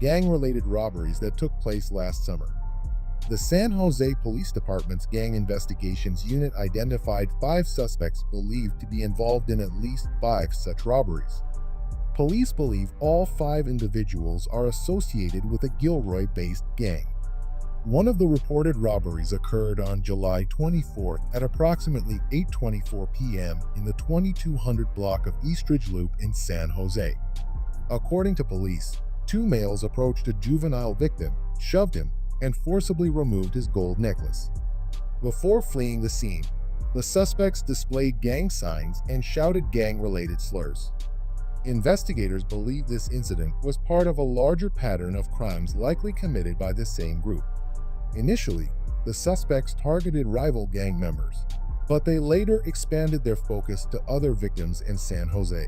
gang-related robberies that took place last summer. The San Jose Police Department's Gang Investigations Unit identified 5 suspects believed to be involved in at least 5 such robberies. Police believe all 5 individuals are associated with a Gilroy-based gang. One of the reported robberies occurred on July 24th at approximately 8:24 p.m. in the 2200 block of Eastridge Loop in San Jose. According to police, 2 males approached a juvenile victim, shoved him, and forcibly removed his gold necklace. Before fleeing the scene, the suspects displayed gang signs and shouted gang-related slurs. Investigators believe this incident was part of a larger pattern of crimes likely committed by the same group. Initially, the suspects targeted rival gang members, but they later expanded their focus to other victims in San Jose.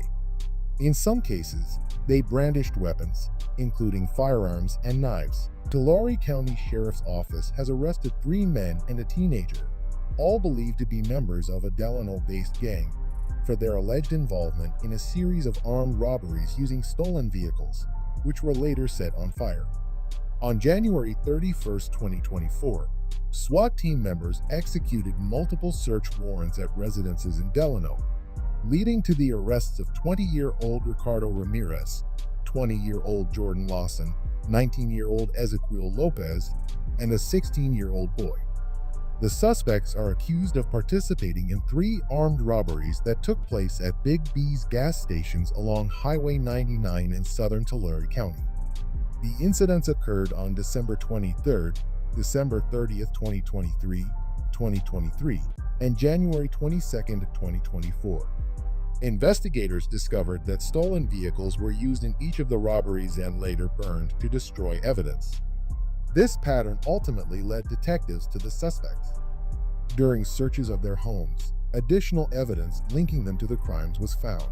In some cases, they brandished weapons, including firearms and knives. Tulare County Sheriff's Office has arrested 3 men and a teenager, all believed to be members of a Delano-based gang, for their alleged involvement in a series of armed robberies using stolen vehicles, which were later set on fire. On January 31, 2024, SWAT team members executed multiple search warrants at residences in Delano, leading to the arrests of 20-year-old Ricardo Ramirez, 20-year-old Jordan Lawson, 19-year-old Ezequiel Lopez, and a 16-year-old boy. The suspects are accused of participating in 3 armed robberies that took place at Big B's gas stations along Highway 99 in southern Tulare County. The incidents occurred on December 23, December 30, 2023, and January 22, 2024. Investigators discovered that stolen vehicles were used in each of the robberies and later burned to destroy evidence. This pattern ultimately led detectives to the suspects. During searches of their homes, additional evidence linking them to the crimes was found.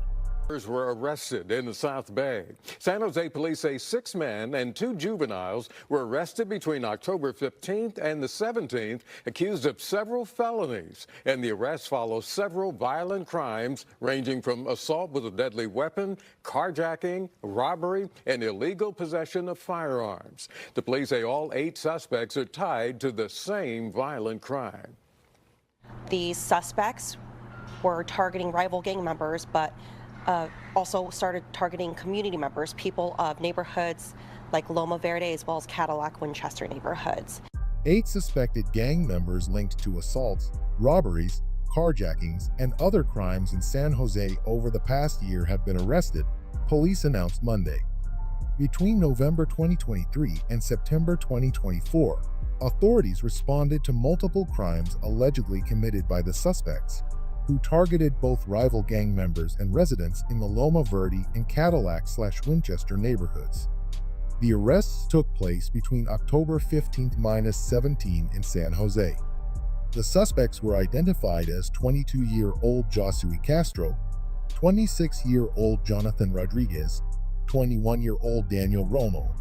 Were arrested in the South Bay. San Jose police say 6 men and 2 juveniles were arrested between October 15th and the 17th, accused of several felonies. And the arrests follow several violent crimes ranging from assault with a deadly weapon, carjacking, robbery, and illegal possession of firearms. The police say all 8 suspects are tied to the same violent crime. These suspects were targeting rival gang members, but also started targeting community members, people of neighborhoods like Loma Verde as well as Cadillac Winchester neighborhoods. 8 suspected gang members linked to assaults, robberies, carjackings, and other crimes in San Jose over the past year have been arrested, police announced Monday. Between November 2023 and September 2024, authorities responded to multiple crimes allegedly committed by the suspects, who targeted both rival gang members and residents in the Loma Verde and Cadillac/Winchester neighborhoods. The arrests took place between October 15-17 in San Jose. The suspects were identified as 22-year-old Josue Castro, 26-year-old Jonathan Rodriguez, 21-year-old Daniel Romo,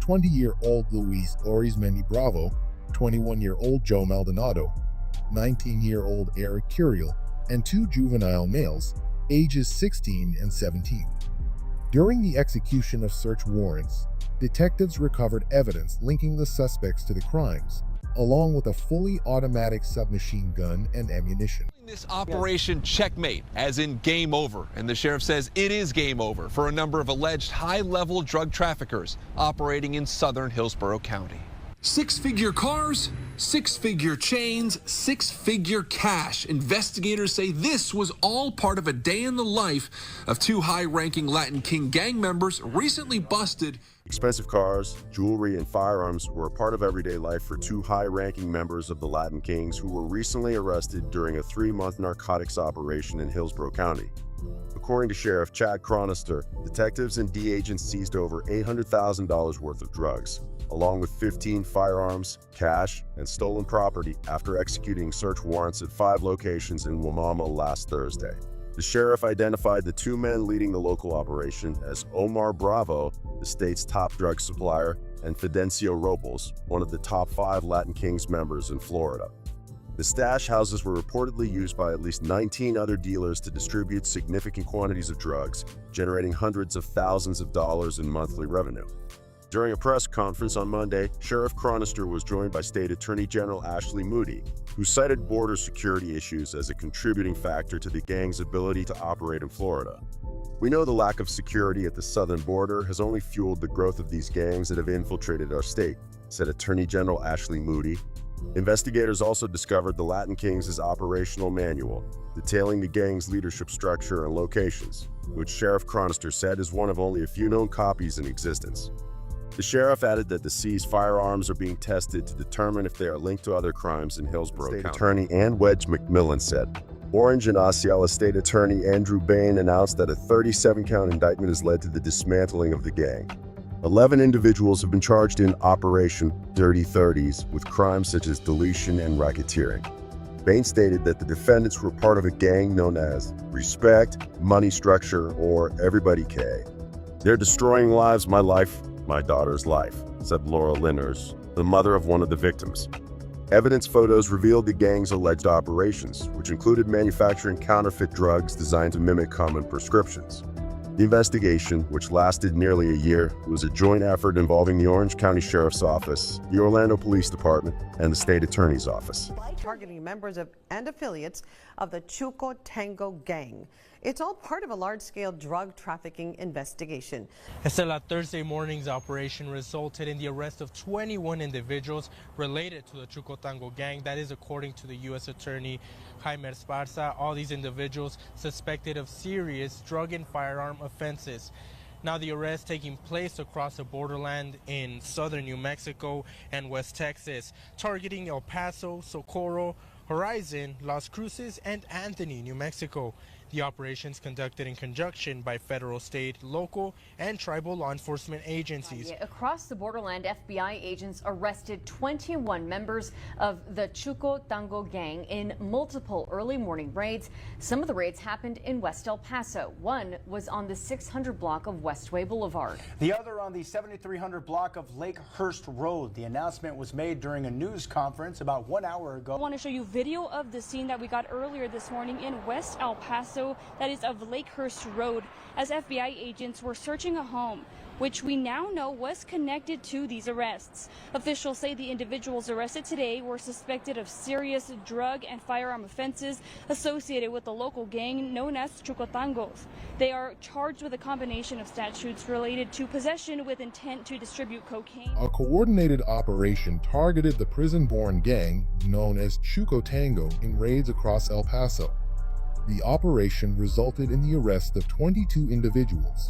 20-year-old Luis Orizmendi Bravo, 21-year-old Joe Maldonado, 19-year-old Eric Curiel, and 2 juvenile males, ages 16 and 17. During the execution of search warrants, detectives recovered evidence linking the suspects to the crimes, along with a fully automatic submachine gun and ammunition. This operation Checkmate, as in game over, and the sheriff says it is game over for a number of alleged high-level drug traffickers operating in southern Hillsborough County. 6-figure cars, 6-figure chains, 6-figure cash. Investigators say this was all part of a day in the life of 2 high-ranking Latin King gang members recently busted. Expensive cars, jewelry, and firearms were a part of everyday life for 2 high-ranking members of the Latin Kings who were recently arrested during a 3-month narcotics operation in Hillsborough County. According to Sheriff Chad Chronister, detectives and D agents seized over $800,000 worth of drugs, along with 15 firearms, cash, and stolen property after executing search warrants at 5 locations in Wamama last Thursday. The sheriff identified the 2 men leading the local operation as Omar Bravo, the state's top drug supplier, and Fidencio Robles, one of the top 5 Latin Kings members in Florida. The stash houses were reportedly used by at least 19 other dealers to distribute significant quantities of drugs, generating hundreds of thousands of dollars in monthly revenue. During a press conference on Monday, Sheriff Chronister was joined by State Attorney General Ashley Moody, who cited border security issues as a contributing factor to the gang's ability to operate in Florida. "We know the lack of security at the southern border has only fueled the growth of these gangs that have infiltrated our state," said Attorney General Ashley Moody. Investigators also discovered the Latin Kings' operational manual, detailing the gang's leadership structure and locations, which Sheriff Chronister said is one of only a few known copies in existence. The sheriff added that the seized firearms are being tested to determine if they are linked to other crimes in Hillsborough County. State Attorney Ann Wedge McMillan said. Orange and Osceola State Attorney Andrew Bain announced that a 37-count indictment has led to the dismantling of the gang. 11 individuals have been charged in Operation Dirty 30s with crimes such as deletion and racketeering. Bain stated that the defendants were part of a gang known as Respect, Money Structure, or Everybody K. "They're destroying lives, my life, my daughter's life," said Laura Linners, the mother of one of the victims. Evidence photos revealed the gang's alleged operations, which included manufacturing counterfeit drugs designed to mimic common prescriptions. The investigation, which lasted nearly a year, was a joint effort involving the Orange County Sheriff's Office, the Orlando Police Department, and the State Attorney's Office. Targeting members and affiliates of the Chuco Tango gang. It's all part of a large-scale drug trafficking investigation. Estela, Thursday morning's operation resulted in the arrest of 21 individuals related to the Chuco Tango gang. That is according to the U.S. Attorney Jaime Esparza. All these individuals suspected of serious drug and firearm offenses. Now the arrest taking place across the borderland in southern New Mexico and West Texas, targeting El Paso, Socorro, Horizon, Las Cruces, and Anthony, New Mexico. The operations conducted in conjunction by federal, state, local, and tribal law enforcement agencies. Across the borderland, FBI agents arrested 21 members of the Chuco Tango gang in multiple early morning raids. Some of the raids happened in West El Paso. One was on the 600 block of Westway Boulevard. The other on the 7300 block of Lakehurst Road. The announcement was made during a news conference about 1 hour ago. I want to show you video of the scene that we got earlier this morning in West El Paso. That is of Lakehurst Road, as FBI agents were searching a home, which we now know was connected to these arrests. Officials say the individuals arrested today were suspected of serious drug and firearm offenses associated with the local gang known as Chuco Tangos. They are charged with a combination of statutes related to possession with intent to distribute cocaine. A coordinated operation targeted the prison-born gang known as Chuco Tango in raids across El Paso. The operation resulted in the arrest of 22 individuals,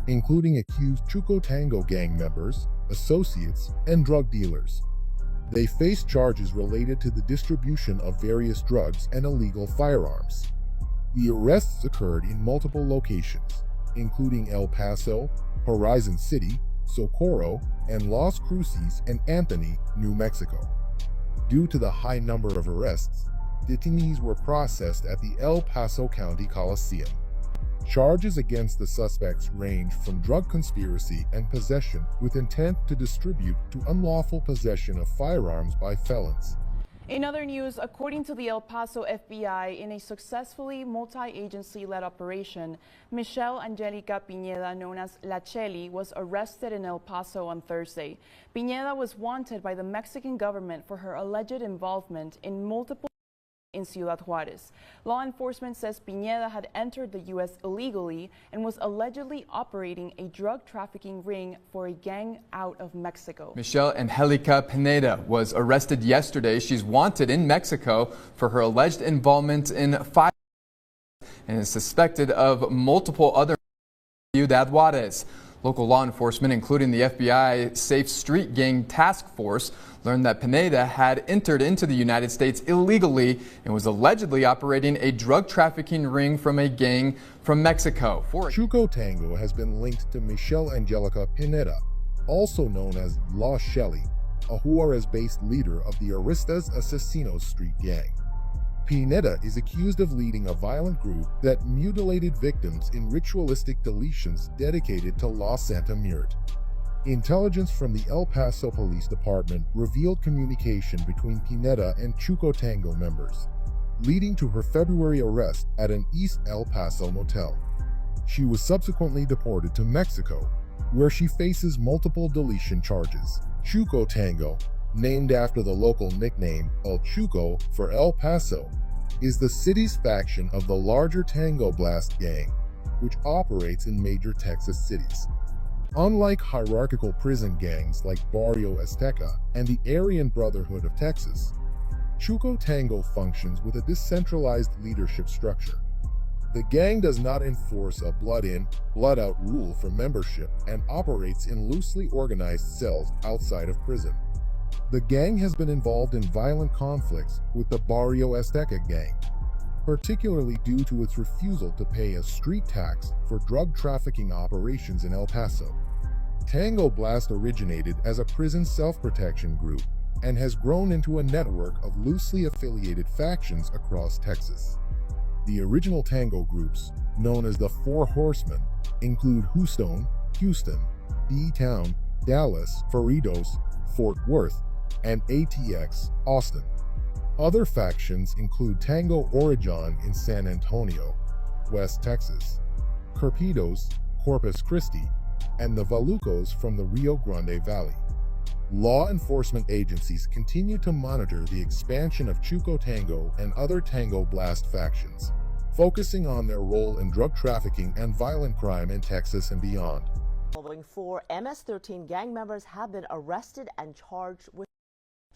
including accused Chuco Tango gang members, associates, and drug dealers. They faced charges related to the distribution of various drugs and illegal firearms. The arrests occurred in multiple locations, including El Paso, Horizon City, Socorro, and Las Cruces and Anthony, New Mexico. Due to the high number of arrests, detainees were processed at the El Paso County Coliseum. Charges against the suspects range from drug conspiracy and possession with intent to distribute to unlawful possession of firearms by felons. In other news, according to the El Paso FBI, in a successfully multi-agency-led operation, Michelle Angelica Pineda, known as La Cheli, was arrested in El Paso on Thursday. Pineda was wanted by the Mexican government for her alleged involvement in multiple in Ciudad Juarez. Law enforcement says Pineda had entered the U.S. illegally and was allegedly operating a drug trafficking ring for a gang out of Mexico. Michelle Angelica Pineda was arrested yesterday. She's wanted in Mexico for her alleged involvement in five and is suspected of multiple other Ciudad Juarez. Local law enforcement, including the FBI Safe Street Gang Task Force, learned that Pineda had entered into the United States illegally and was allegedly operating a drug trafficking ring from a gang from Mexico. Chuco Tango has been linked to Michelle Angelica Pineda, also known as La Cheli, a Juarez-based leader of the Aristas Asesinos street gang. Pineda is accused of leading a violent group that mutilated victims in ritualistic deletions dedicated to La Santa Muerte. Intelligence from the El Paso Police Department revealed communication between Pineda and Chuco Tango members, leading to her February arrest at an East El Paso motel. She was subsequently deported to Mexico, where she faces multiple deletion charges. Chuco Tango, named after the local nickname El Chuco for El Paso, is the city's faction of the larger Tango Blast gang, which operates in major Texas cities. Unlike hierarchical prison gangs like Barrio Azteca and the Aryan Brotherhood of Texas, Chuco Tango functions with a decentralized leadership structure. The gang does not enforce a blood-in, blood-out rule for membership and operates in loosely organized cells outside of prison. The gang has been involved in violent conflicts with the Barrio Azteca gang, particularly due to its refusal to pay a street tax for drug trafficking operations in El Paso. Tango Blast originated as a prison self-protection group and has grown into a network of loosely affiliated factions across Texas. The original Tango groups, known as the Four Horsemen, include Houston, D-Town, Dallas, Cerritos, Fort Worth, and ATX, Austin. Other factions include Tango Origin in San Antonio, West Texas, Carpitos, Corpus Christi, and the Valucos from the Rio Grande Valley. Law enforcement agencies continue to monitor the expansion of Chuco Tango and other Tango Blast factions, focusing on their role in drug trafficking and violent crime in Texas and beyond. Following 4 MS-13 gang members have been arrested and charged with.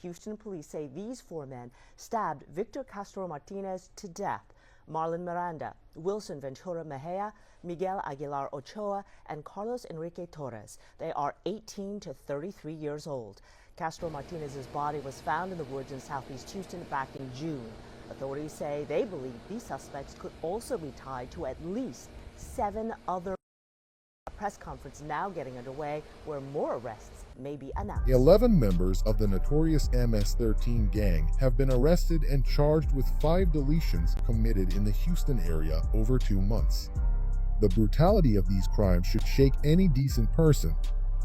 Houston police say these 4 men stabbed Victor Castro Martinez to death, Marlon Miranda, Wilson Ventura Mejia, Miguel Aguilar Ochoa, and Carlos Enrique Torres. They are 18 to 33 years old. Castro Martinez's body was found in the woods in southeast Houston back in June. Authorities say they believe these suspects could also be tied to at least 7 other. A press conference now getting underway where more arrests may be announced. 11 members of the notorious MS-13 gang have been arrested and charged with 5 deletions committed in the Houston area over 2 months. The brutality of these crimes should shake any decent person,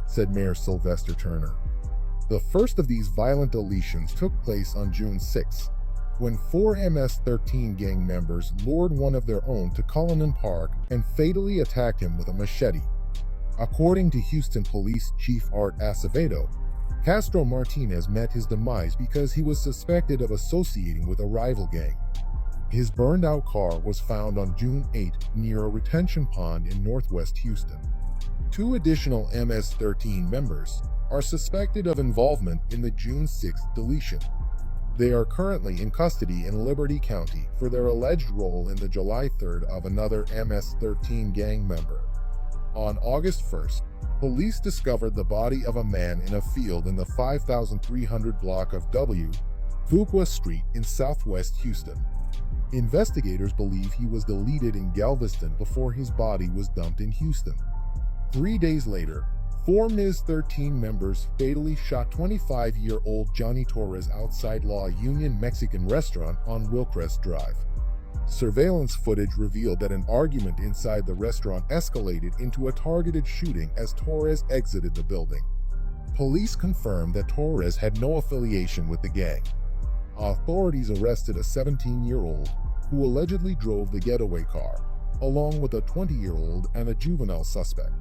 said Mayor Sylvester Turner. The first of these violent deletions took place on June 6, when 4 MS-13 gang members lured one of their own to Cullinan Park and fatally attacked him with a machete. According to Houston Police Chief Art Acevedo, Castro Martinez met his demise because he was suspected of associating with a rival gang. His burned-out car was found on June 8 near a retention pond in northwest Houston. 2 additional MS-13 members are suspected of involvement in the June 6 deletion. They are currently in custody in Liberty County for their alleged role in the July 3rd of another MS-13 gang member. On August 1st, police discovered the body of a man in a field in the 5300 block of W. Fuqua Street in southwest Houston. Investigators believe he was deleted in Galveston before his body was dumped in Houston. 3 days later, 4 MS-13 members fatally shot 25-year-old Johnny Torres outside La Union Mexican restaurant on Wilcrest Drive. Surveillance footage revealed that an argument inside the restaurant escalated into a targeted shooting as Torres exited the building. Police confirmed that Torres had no affiliation with the gang. Authorities arrested a 17-year-old who allegedly drove the getaway car, along with a 20-year-old and a juvenile suspect.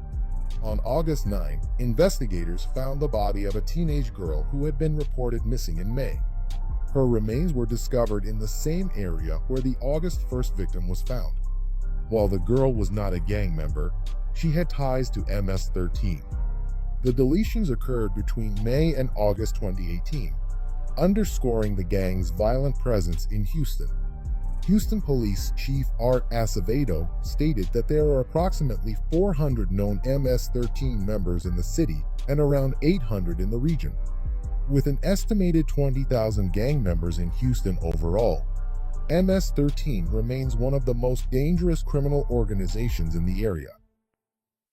On August 9, investigators found the body of a teenage girl who had been reported missing in May. Her remains were discovered in the same area where the August 1st victim was found. While the girl was not a gang member, she had ties to MS-13. The deletions occurred between May and August 2018, underscoring the gang's violent presence in Houston. Houston Police Chief Art Acevedo stated that there are approximately 400 known MS-13 members in the city and around 800 in the region. With an estimated 20,000 gang members in Houston overall, MS-13 remains one of the most dangerous criminal organizations in the area.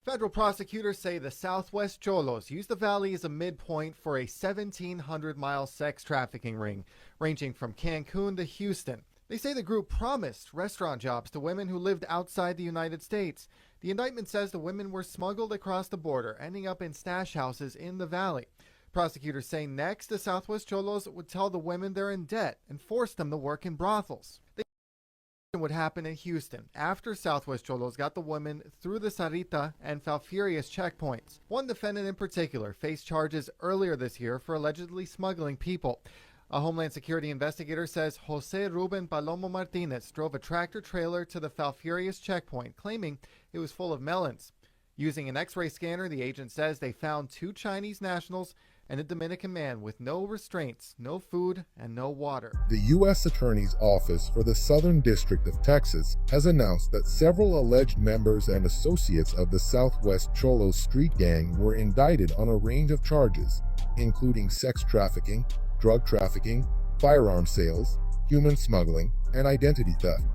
Federal prosecutors say the Southwest Cholos used the valley as a midpoint for a 1,700-mile sex trafficking ring, ranging from Cancun to Houston. They say the group promised restaurant jobs to women who lived outside the United States. The indictment says the women were smuggled across the border, ending up in stash houses in the valley. Prosecutors say next, the Southwest Cholos would tell the women they're in debt and force them to work in brothels. Would happen in Houston after Southwest Cholos got the women through the Sarita and Falfurrias checkpoints. One defendant in particular faced charges earlier this year for allegedly smuggling people. A Homeland Security investigator says Jose Ruben Palomo Martinez drove a tractor-trailer to the Falfurrias checkpoint, claiming it was full of melons. Using an X-ray scanner, the agent says they found 2 Chinese nationals and a Dominican man with no restraints, no food, and no water. The U.S. Attorney's Office for the Southern District of Texas has announced that several alleged members and associates of the Southwest Cholos street gang were indicted on a range of charges, including sex trafficking, drug trafficking, firearm sales, human smuggling, and identity theft.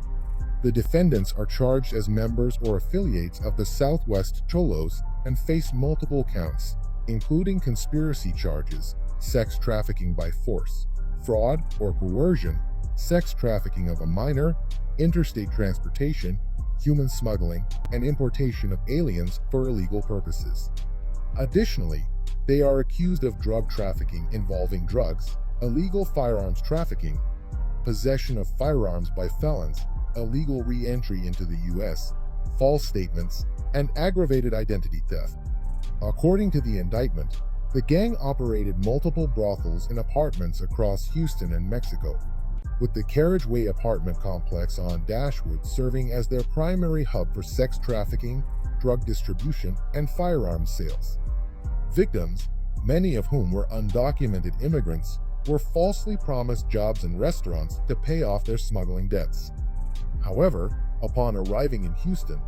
The defendants are charged as members or affiliates of the Southwest Cholos and face multiple counts, including conspiracy charges, sex trafficking by force, fraud or coercion, sex trafficking of a minor, interstate transportation, human smuggling, and importation of aliens for illegal purposes. Additionally, They are accused of drug trafficking involving drugs, illegal firearms trafficking, possession of firearms by felons, illegal re-entry into the U.S., false statements, and aggravated identity theft. According to the indictment, the gang operated multiple brothels in apartments across Houston and Mexico, with the Carriageway apartment complex on Dashwood serving as their primary hub for sex trafficking, drug distribution, and firearms sales. Victims, many of whom were undocumented immigrants, were falsely promised jobs in restaurants to pay off their smuggling debts. However, upon arriving in Houston,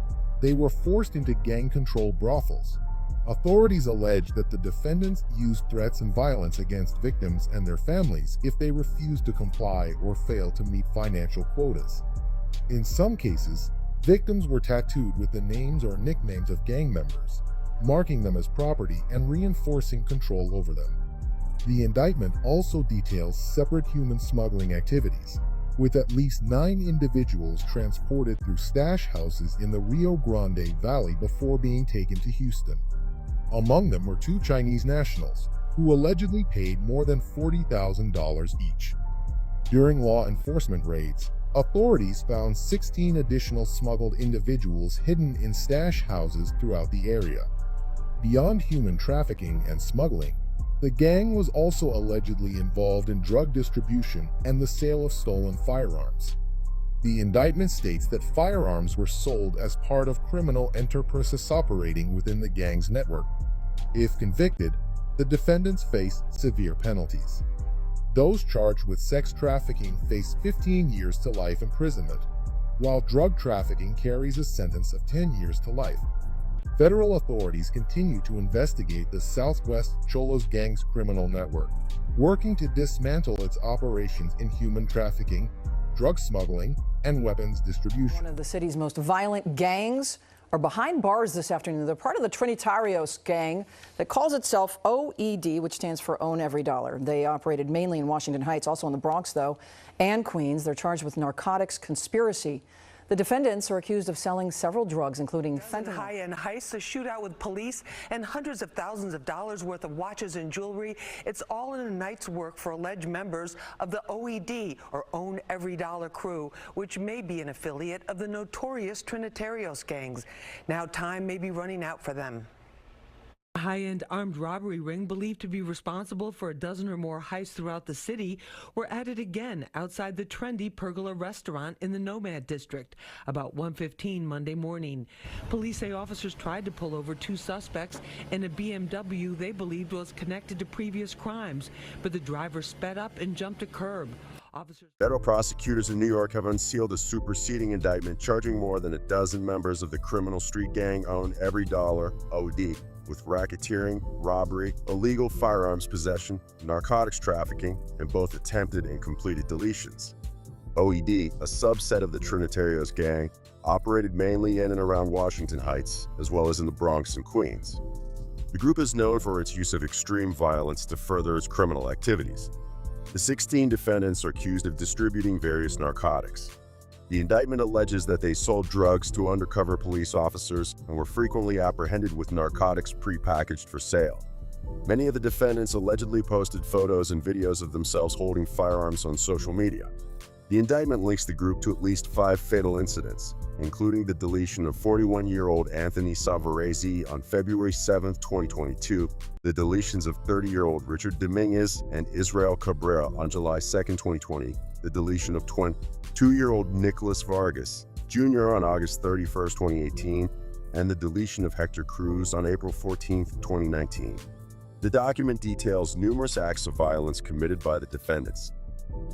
they were forced into gang-controlled brothels. Authorities allege that the defendants used threats and violence against victims and their families if they refused to comply or failed to meet financial quotas. In some cases, victims were tattooed with the names or nicknames of gang members, marking them as property and reinforcing control over them. The indictment also details separate human smuggling activities, with at least 9 individuals transported through stash houses in the Rio Grande Valley before being taken to Houston. Among them were 2 Chinese nationals, who allegedly paid more than $40,000 each. During law enforcement raids, authorities found 16 additional smuggled individuals hidden in stash houses throughout the area. Beyond human trafficking and smuggling, the gang was also allegedly involved in drug distribution and the sale of stolen firearms. The indictment states that firearms were sold as part of criminal enterprises operating within the gang's network. If convicted, the defendants face severe penalties. Those charged with sex trafficking face 15 years to life imprisonment, while drug trafficking carries a sentence of 10 years to life. Federal authorities continue to investigate the Southwest Cholos gang's criminal network, working to dismantle its operations in human trafficking, drug smuggling, and weapons distribution. One of the city's most violent gangs are behind bars this afternoon. They're part of the Trinitarios gang that calls itself OED, which stands for Own Every Dollar. They operated mainly in Washington Heights, also in the Bronx, though, and Queens. They're charged with narcotics conspiracy. The defendants are accused of selling several drugs, including fentanyl. High-end heists, a shootout with police, and hundreds of thousands of dollars worth of watches and jewelry. It's all in a night's work for alleged members of the OED, or Own Every Dollar crew, which may be an affiliate of the notorious Trinitarios gangs. Now time may be running out for them. A high-end armed robbery ring believed to be responsible for a dozen or more heists throughout the city were added again outside the trendy Pergola restaurant in the Nomad district about 1:15 Monday morning. Police say officers tried to pull over 2 suspects in a BMW they believed was connected to previous crimes, but the driver sped up and jumped a curb. Federal prosecutors in New York have unsealed a superseding indictment charging more than a dozen members of the criminal street gang Own Every Dollar, OD, with racketeering, robbery, illegal firearms possession, narcotics trafficking, and both attempted and completed deletions. OED, a subset of the Trinitarios gang, operated mainly in and around Washington Heights, as well as in the Bronx and Queens. The group is known for its use of extreme violence to further its criminal activities. The 16 defendants are accused of distributing various narcotics. The indictment alleges that they sold drugs to undercover police officers and were frequently apprehended with narcotics prepackaged for sale. Many of the defendants allegedly posted photos and videos of themselves holding firearms on social media. The indictment links the group to at least 5 fatal incidents, including the deletion of 41-year-old Anthony Savarese on February 7, 2022, the deletions of 30-year-old Richard Dominguez and Israel Cabrera on July 2, 2020, the deletion of 22-year-old Nicholas Vargas Jr. on August 31, 2018, and the deletion of Hector Cruz on April 14, 2019. The document details numerous acts of violence committed by the defendants.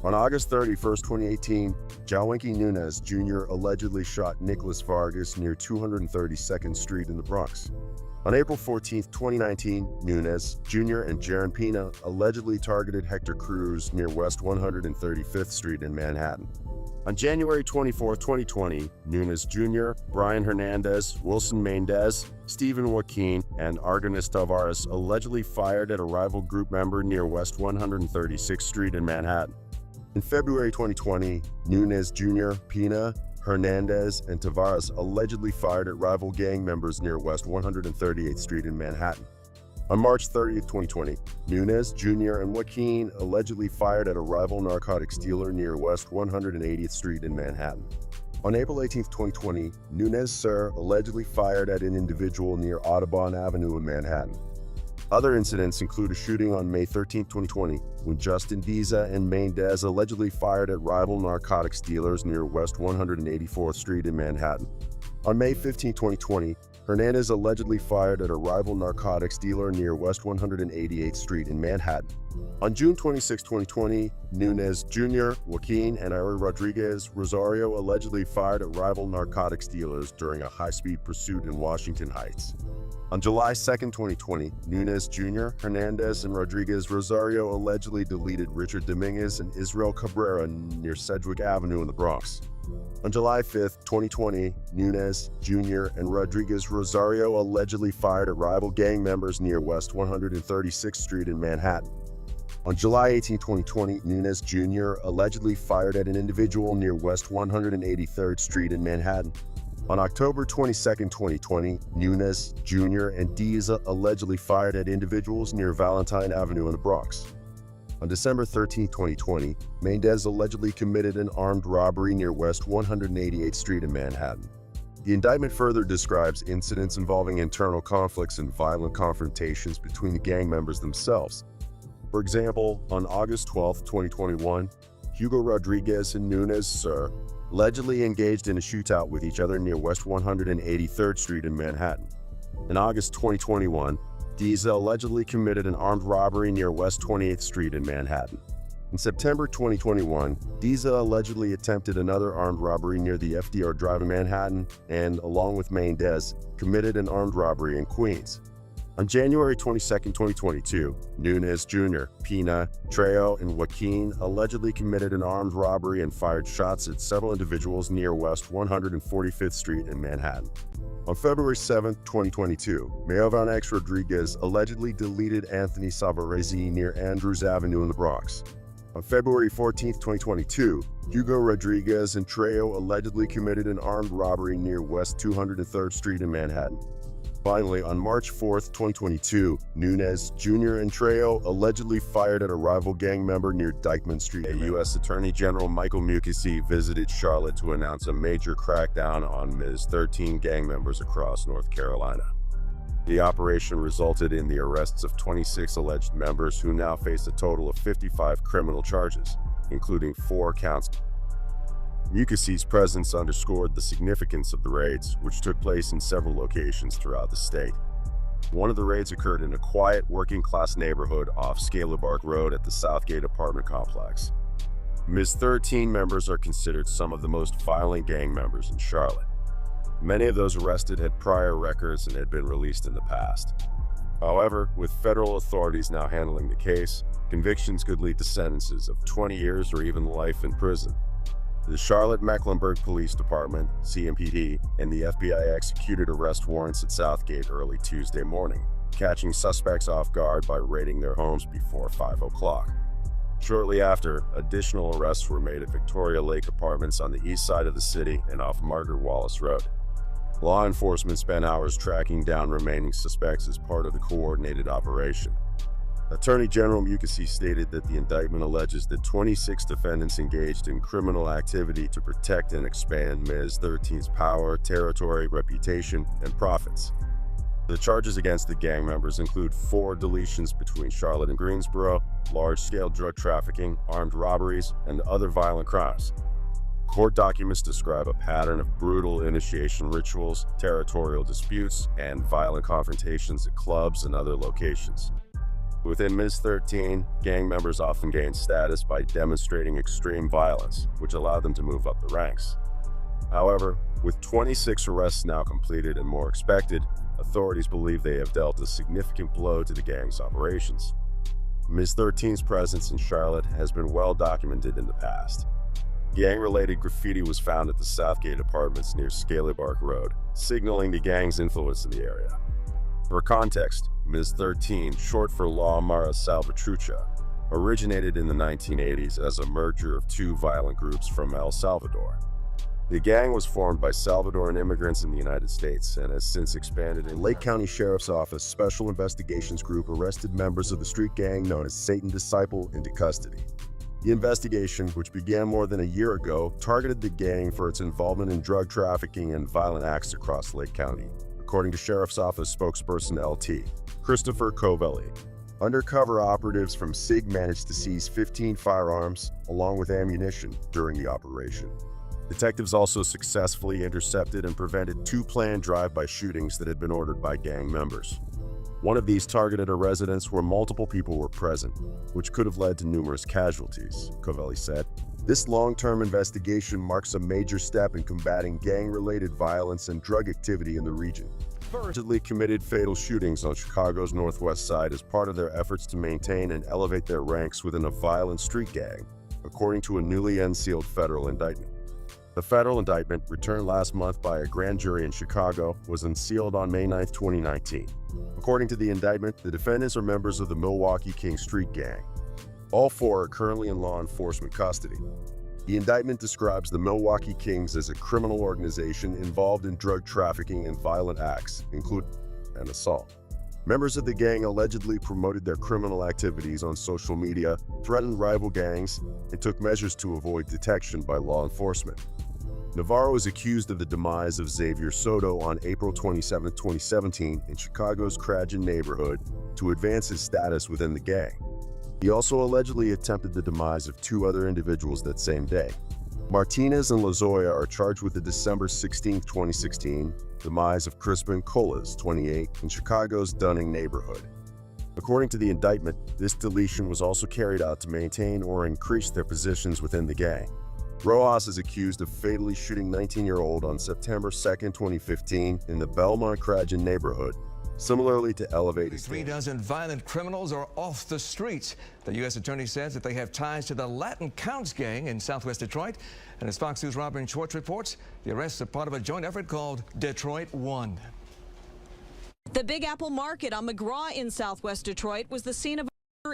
On August 31, 2018, Jawinky Nunez Jr. allegedly shot Nicholas Vargas near 232nd Street in the Bronx. On April 14, 2019, Nunez Jr. and Jaron Pina allegedly targeted Hector Cruz near West 135th Street in Manhattan. On January 24, 2020, Nunez Jr., Brian Hernandez, Wilson Mendez, Stephen Joaquin, and Argenis Tavares allegedly fired at a rival group member near West 136th Street in Manhattan. In February 2020, Nunez Jr., Pina, Hernandez, and Tavares allegedly fired at rival gang members near West 138th Street in Manhattan. On March 30, 2020, Nunez Jr. and Joaquin allegedly fired at a rival narcotics dealer near West 180th Street in Manhattan. On April 18, 2020, Nunez Sr. allegedly fired at an individual near Audubon Avenue in Manhattan. Other incidents include a shooting on May 13, 2020, when Justin Diza and Mendez allegedly fired at rival narcotics dealers near West 184th Street in Manhattan. On May 15, 2020, Hernandez allegedly fired at a rival narcotics dealer near West 188th Street in Manhattan. On June 26, 2020, Nunez Jr., Joaquin, and Ari Rodriguez Rosario allegedly fired at rival narcotics dealers during a high-speed pursuit in Washington Heights. On July 2, 2020, Nunez Jr., Hernandez, and Rodriguez Rosario allegedly deleted Richard Dominguez and Israel Cabrera near Sedgwick Avenue in the Bronx. On July 5, 2020, Nunez Jr. and Rodriguez Rosario allegedly fired at rival gang members near West 136th Street in Manhattan. On July 18, 2020, Nunez Jr. allegedly fired at an individual near West 183rd Street in Manhattan. On October 22, 2020, Nunez Jr. and Diza allegedly fired at individuals near Valentine Avenue in the Bronx. On December 13, 2020, Mendez allegedly committed an armed robbery near West 188th Street in Manhattan. The indictment further describes incidents involving internal conflicts and violent confrontations between the gang members themselves. For example, on August 12, 2021, Hugo Rodriguez and Nunez Sr. allegedly engaged in a shootout with each other near West 183rd Street in Manhattan. In August 2021, Diza allegedly committed an armed robbery near West 28th Street in Manhattan. In September 2021, Diza allegedly attempted another armed robbery near the FDR Drive in Manhattan and, along with Mendez, committed an armed robbery in Queens. On January 22, 2022, Nunez Jr., Pina, Trejo, and Joaquin allegedly committed an armed robbery and fired shots at several individuals near West 145th Street in Manhattan. On February 7, 2022, Melvin X. Rodriguez allegedly deleted Anthony Savarese near Andrews Avenue in the Bronx. On February 14, 2022, Hugo Rodriguez and Trejo allegedly committed an armed robbery near West 203rd Street in Manhattan. Finally, on March 4, 2022, Nunez Jr. and Trejo allegedly fired at a rival gang member near Dyckman Street. U.S. Attorney General Michael Mukasey visited Charlotte to announce a major crackdown on MS-13 gang members across North Carolina. The operation resulted in the arrests of 26 alleged members who now face a total of 55 criminal charges, including 4 counts. Mukasey's presence underscored the significance of the raids, which took place in several locations throughout the state. One of the raids occurred in a quiet, working-class neighborhood off Scalabark Road at the Southgate apartment complex. MS-13 members are considered some of the most violent gang members in Charlotte. Many of those arrested had prior records and had been released in the past. However, with federal authorities now handling the case, convictions could lead to sentences of 20 years or even life in prison. The Charlotte-Mecklenburg Police Department, CMPD, and the FBI executed arrest warrants at Southgate early Tuesday morning, catching suspects off guard by raiding their homes before 5 o'clock. Shortly after, additional arrests were made at Victoria Lake Apartments on the east side of the city and off Margaret Wallace Road. Law enforcement spent hours tracking down remaining suspects as part of the coordinated operation. Attorney General Mukasey stated that the indictment alleges that 26 defendants engaged in criminal activity to protect and expand MS-13's power, territory, reputation, and profits. The charges against the gang members include 4 deletions between Charlotte and Greensboro, large-scale drug trafficking, armed robberies, and other violent crimes. Court documents describe a pattern of brutal initiation rituals, territorial disputes, and violent confrontations at clubs and other locations. Within MS-13, gang members often gain status by demonstrating extreme violence, which allowed them to move up the ranks. However, with 26 arrests now completed and more expected, authorities believe they have dealt a significant blow to the gang's operations. MS-13's presence in Charlotte has been well documented in the past. Gang-related graffiti was found at the Southgate Apartments near Scalabark Road, signaling the gang's influence in the area. For context, MS-13, short for La Mara Salvatrucha, originated in the 1980s as a merger of 2 violent groups from El Salvador. The gang was formed by Salvadoran immigrants in the United States and has since expanded. A Lake County Sheriff's Office Special Investigations Group arrested members of the street gang known as Satan Disciple into custody. The investigation, which began more than a year ago, targeted the gang for its involvement in drug trafficking and violent acts across Lake County, according to Sheriff's Office spokesperson LT, Christopher Covelli. Undercover operatives from SIG managed to seize 15 firearms, along with ammunition, during the operation. Detectives also successfully intercepted and prevented 2 planned drive-by shootings that had been ordered by gang members. One of these targeted a residence where multiple people were present, which could have led to numerous casualties, Covelli said. This long-term investigation marks a major step in combating gang-related violence and drug activity in the region. Allegedly committed fatal shootings on Chicago's Northwest Side as part of their efforts to maintain and elevate their ranks within a violent street gang, according to a newly unsealed federal indictment. The federal indictment, returned last month by a grand jury in Chicago, was unsealed on May 9, 2019. According to the indictment, the defendants are members of the Milwaukee Kings street gang. All 4 are currently in law enforcement custody. The indictment describes the Milwaukee Kings as a criminal organization involved in drug trafficking and violent acts, including an assault. Members of the gang allegedly promoted their criminal activities on social media, threatened rival gangs, and took measures to avoid detection by law enforcement. Navarro is accused of the demise of Xavier Soto on April 27, 2017 in Chicago's Crackdown neighborhood to advance his status within the gang. He also allegedly attempted the demise of 2 other individuals that same day. Martinez and Lozoya are charged with the December 16, 2016 demise of Crispin Colas, 28, in Chicago's Dunning neighborhood. According to the indictment, this deletion was also carried out to maintain or increase their positions within the gang. Rojas is accused of fatally shooting 19-year-old on September 2, 2015 in the Belmont Crackdown neighborhood, similarly to elevate his 3 dozen violent criminals are off the streets. The U.S. Attorney says that they have ties to the Latin Counts gang in southwest Detroit. And as Fox News' Robin Schwartz reports, the arrests are part of a joint effort called Detroit One. The Big Apple Market on McGraw in southwest Detroit was the scene of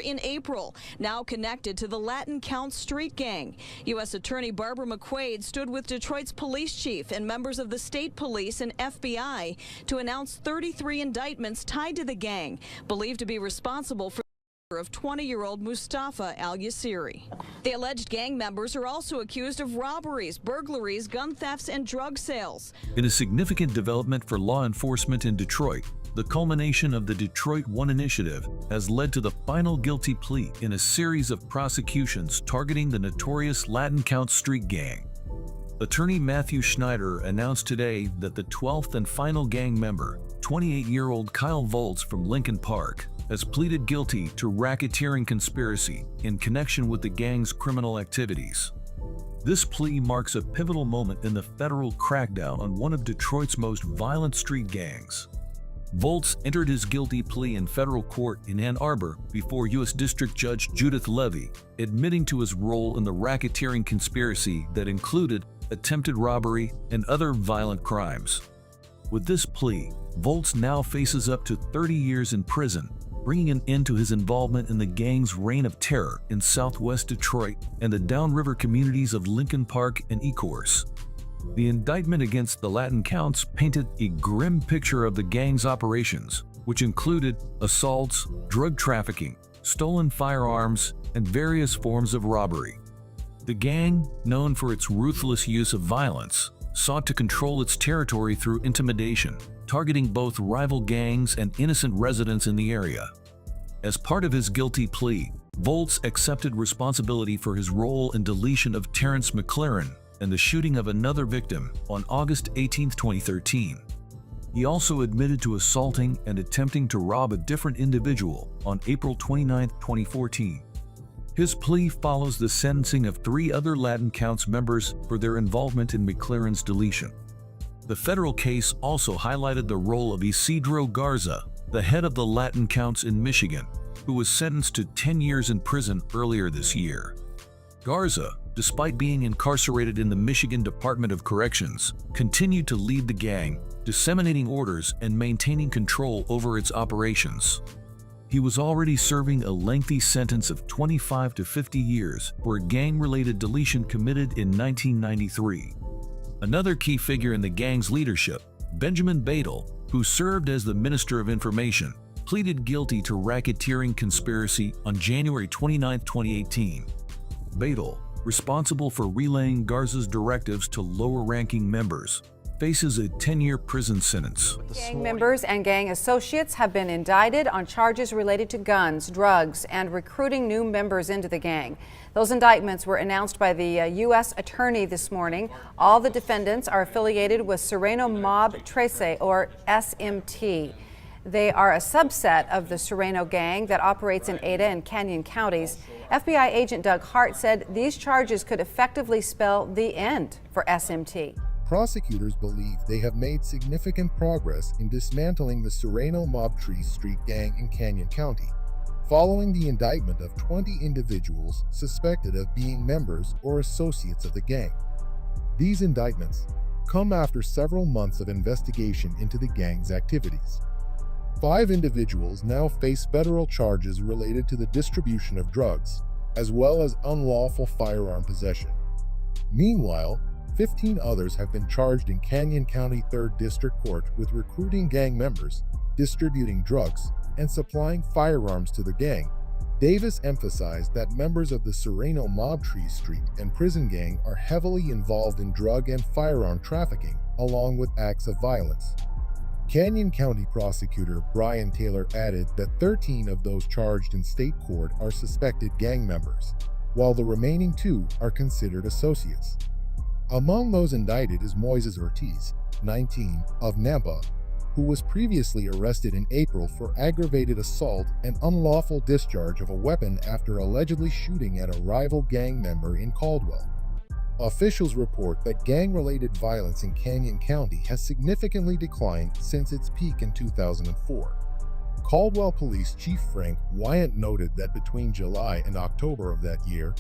in April, now connected to the Latin Counts street gang. U.S. Attorney Barbara McQuaid stood with Detroit's police chief and members of the state police and FBI to announce 33 indictments tied to the gang, believed to be responsible for the murder of 20-year-old Mustafa Al-Yassiri. The alleged gang members are also accused of robberies, burglaries, gun thefts, and drug sales. In a significant development for law enforcement in Detroit, the culmination of the Detroit One initiative has led to the final guilty plea in a series of prosecutions targeting the notorious Latin Counts street gang. Attorney Matthew Schneider announced today that the 12th and final gang member, 28-year-old Kyle Volz from Lincoln Park, has pleaded guilty to racketeering conspiracy in connection with the gang's criminal activities. This plea marks a pivotal moment in the federal crackdown on one of Detroit's most violent street gangs. Volz entered his guilty plea in federal court in Ann Arbor before U.S. District Judge Judith Levy, admitting to his role in the racketeering conspiracy that included attempted robbery and other violent crimes. With this plea, Volz now faces up to 30 years in prison, bringing an end to his involvement in the gang's reign of terror in southwest Detroit and the downriver communities of Lincoln Park and Ecorse. The indictment against the Latin Counts painted a grim picture of the gang's operations, which included assaults, drug trafficking, stolen firearms, and various forms of robbery. The gang, known for its ruthless use of violence, sought to control its territory through intimidation, targeting both rival gangs and innocent residents in the area. As part of his guilty plea, Volz accepted responsibility for his role in deletion of Terrence McLaren and the shooting of another victim on August 18, 2013. He also admitted to assaulting and attempting to rob a different individual on April 29, 2014. His plea follows the sentencing of 3 other Latin Counts members for their involvement in McLaren's deletion. The federal case also highlighted the role of Isidro Garza, the head of the Latin Counts in Michigan, who was sentenced to 10 years in prison earlier this year. Garza, despite being incarcerated in the Michigan Department of Corrections, continued to lead the gang, disseminating orders and maintaining control over its operations. He was already serving a lengthy sentence of 25 to 50 years for a gang-related deletion committed in 1993. Another key figure in the gang's leadership, Benjamin Badel, who served as the Minister of Information, pleaded guilty to racketeering conspiracy on January 29, 2018. Badel, responsible for relaying Garza's directives to lower-ranking members, faces a 10-year prison sentence. Gang members and gang associates have been indicted on charges related to guns, drugs, and recruiting new members into the gang. Those indictments were announced by the U.S. Attorney this morning. All the defendants are affiliated with Surenos Mob 13, or SMT. They are a subset of the Surenos gang that operates in Ada and Canyon counties. FBI agent Doug Hart said these charges could effectively spell the end for SMT. Prosecutors believe they have made significant progress in dismantling the Surenos Mob Street gang in Canyon County, following the indictment of 20 individuals suspected of being members or associates of the gang. These indictments come after several months of investigation into the gang's activities. 5 individuals now face federal charges related to the distribution of drugs, as well as unlawful firearm possession. Meanwhile, 15 others have been charged in Canyon County 3rd District Court with recruiting gang members, distributing drugs, and supplying firearms to the gang. Davis emphasized that members of the Surenos Mob Street and prison gang are heavily involved in drug and firearm trafficking, along with acts of violence. Canyon County prosecutor Brian Taylor added that 13 of those charged in state court are suspected gang members, while the remaining 2 are considered associates. Among those indicted is Moises Ortiz, 19, of Nampa, who was previously arrested in April for aggravated assault and unlawful discharge of a weapon after allegedly shooting at a rival gang member in Caldwell. Officials report that gang-related violence in Canyon County has significantly declined since its peak in 2004. Caldwell Police Chief Frank Wyant noted that between July and October of that year,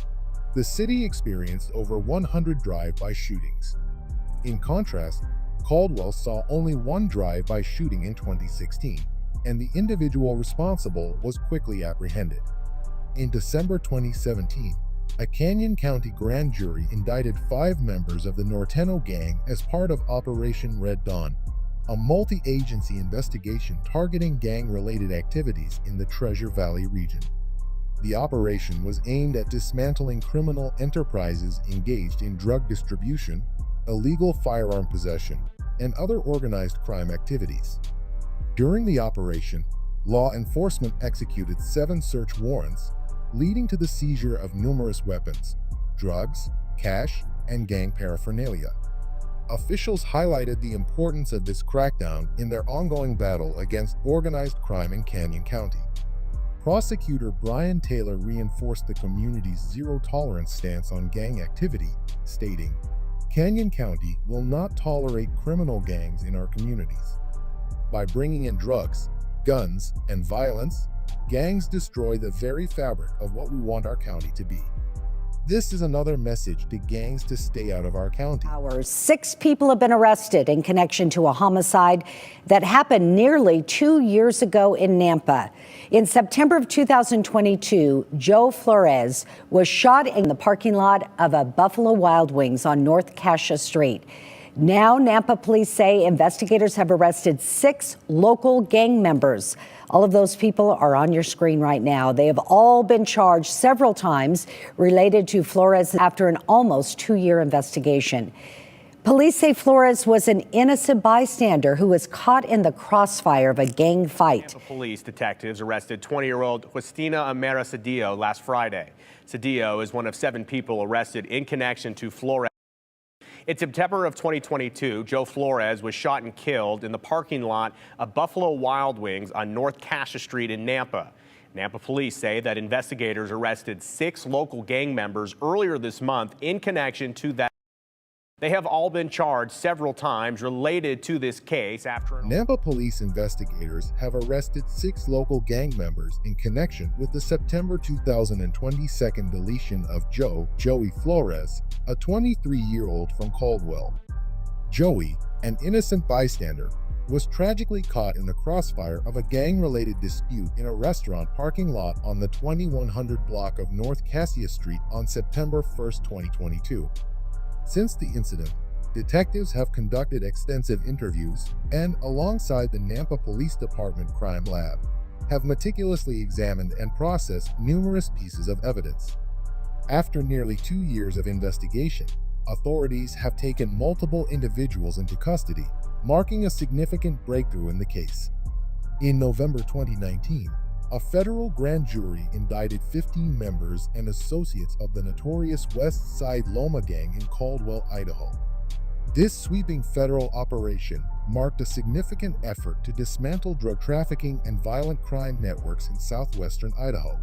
the city experienced over 100 drive-by shootings. In contrast, Caldwell saw only 1 drive-by shooting in 2016, and the individual responsible was quickly apprehended. In December 2017, a Canyon County grand jury indicted 5 members of the Norton gang as part of Operation Red Dawn, a multi-agency investigation targeting gang-related activities in the Treasure Valley region. The operation was aimed at dismantling criminal enterprises engaged in drug distribution, illegal firearm possession, and other organized crime activities. During the operation, law enforcement executed 7 search warrants, leading to the seizure of numerous weapons, drugs, cash, and gang paraphernalia. Officials highlighted the importance of this crackdown in their ongoing battle against organized crime in Canyon County. Prosecutor Brian Taylor reinforced the community's zero-tolerance stance on gang activity, stating, "Canyon County will not tolerate criminal gangs in our communities. By bringing in drugs, guns, and violence, gangs destroy the very fabric of what we want our county to be." This is another message to gangs to stay out of our county. 6 people have been arrested in connection to a homicide that happened nearly 2 years ago in Nampa. In September of 2022, Joe Flores was shot in the parking lot of a Buffalo Wild Wings on North Cassia Street. Now, Nampa police say investigators have arrested 6 local gang members. All of those people are on your screen right now. They have all been charged several times related to Flores after an almost 2-year investigation. Police say Flores was an innocent bystander who was caught in the crossfire of a gang fight. Tampa police detectives arrested 20-year-old Justina Amera Cedillo last Friday. Cedillo is one of 7 people arrested in connection to Flores. In September of 2022, Joe Flores was shot and killed in the parking lot of Buffalo Wild Wings on North Cassia Street in Nampa. Nampa police say that investigators arrested 6 local gang members earlier this month in connection to that. They have all been charged several times related to this case after... Nampa police investigators have arrested 6 local gang members in connection with the September 2022 deletion of Joey Flores, a 23-year-old from Caldwell. Joey, an innocent bystander, was tragically caught in the crossfire of a gang-related dispute in a restaurant parking lot on the 2100 block of North Cassia Street on September 1, 2022. Since the incident, Detectives have conducted extensive interviews and, alongside the Nampa Police Department Crime Lab, have meticulously examined and processed numerous pieces of evidence. After nearly 2 years of investigation, authorities have taken multiple individuals into custody, marking a significant breakthrough in the case. In November 2019, a federal grand jury indicted 15 members and associates of the notorious Westside LMA gang in Caldwell, Idaho. This sweeping federal operation marked a significant effort to dismantle drug trafficking and violent crime networks in southwestern Idaho.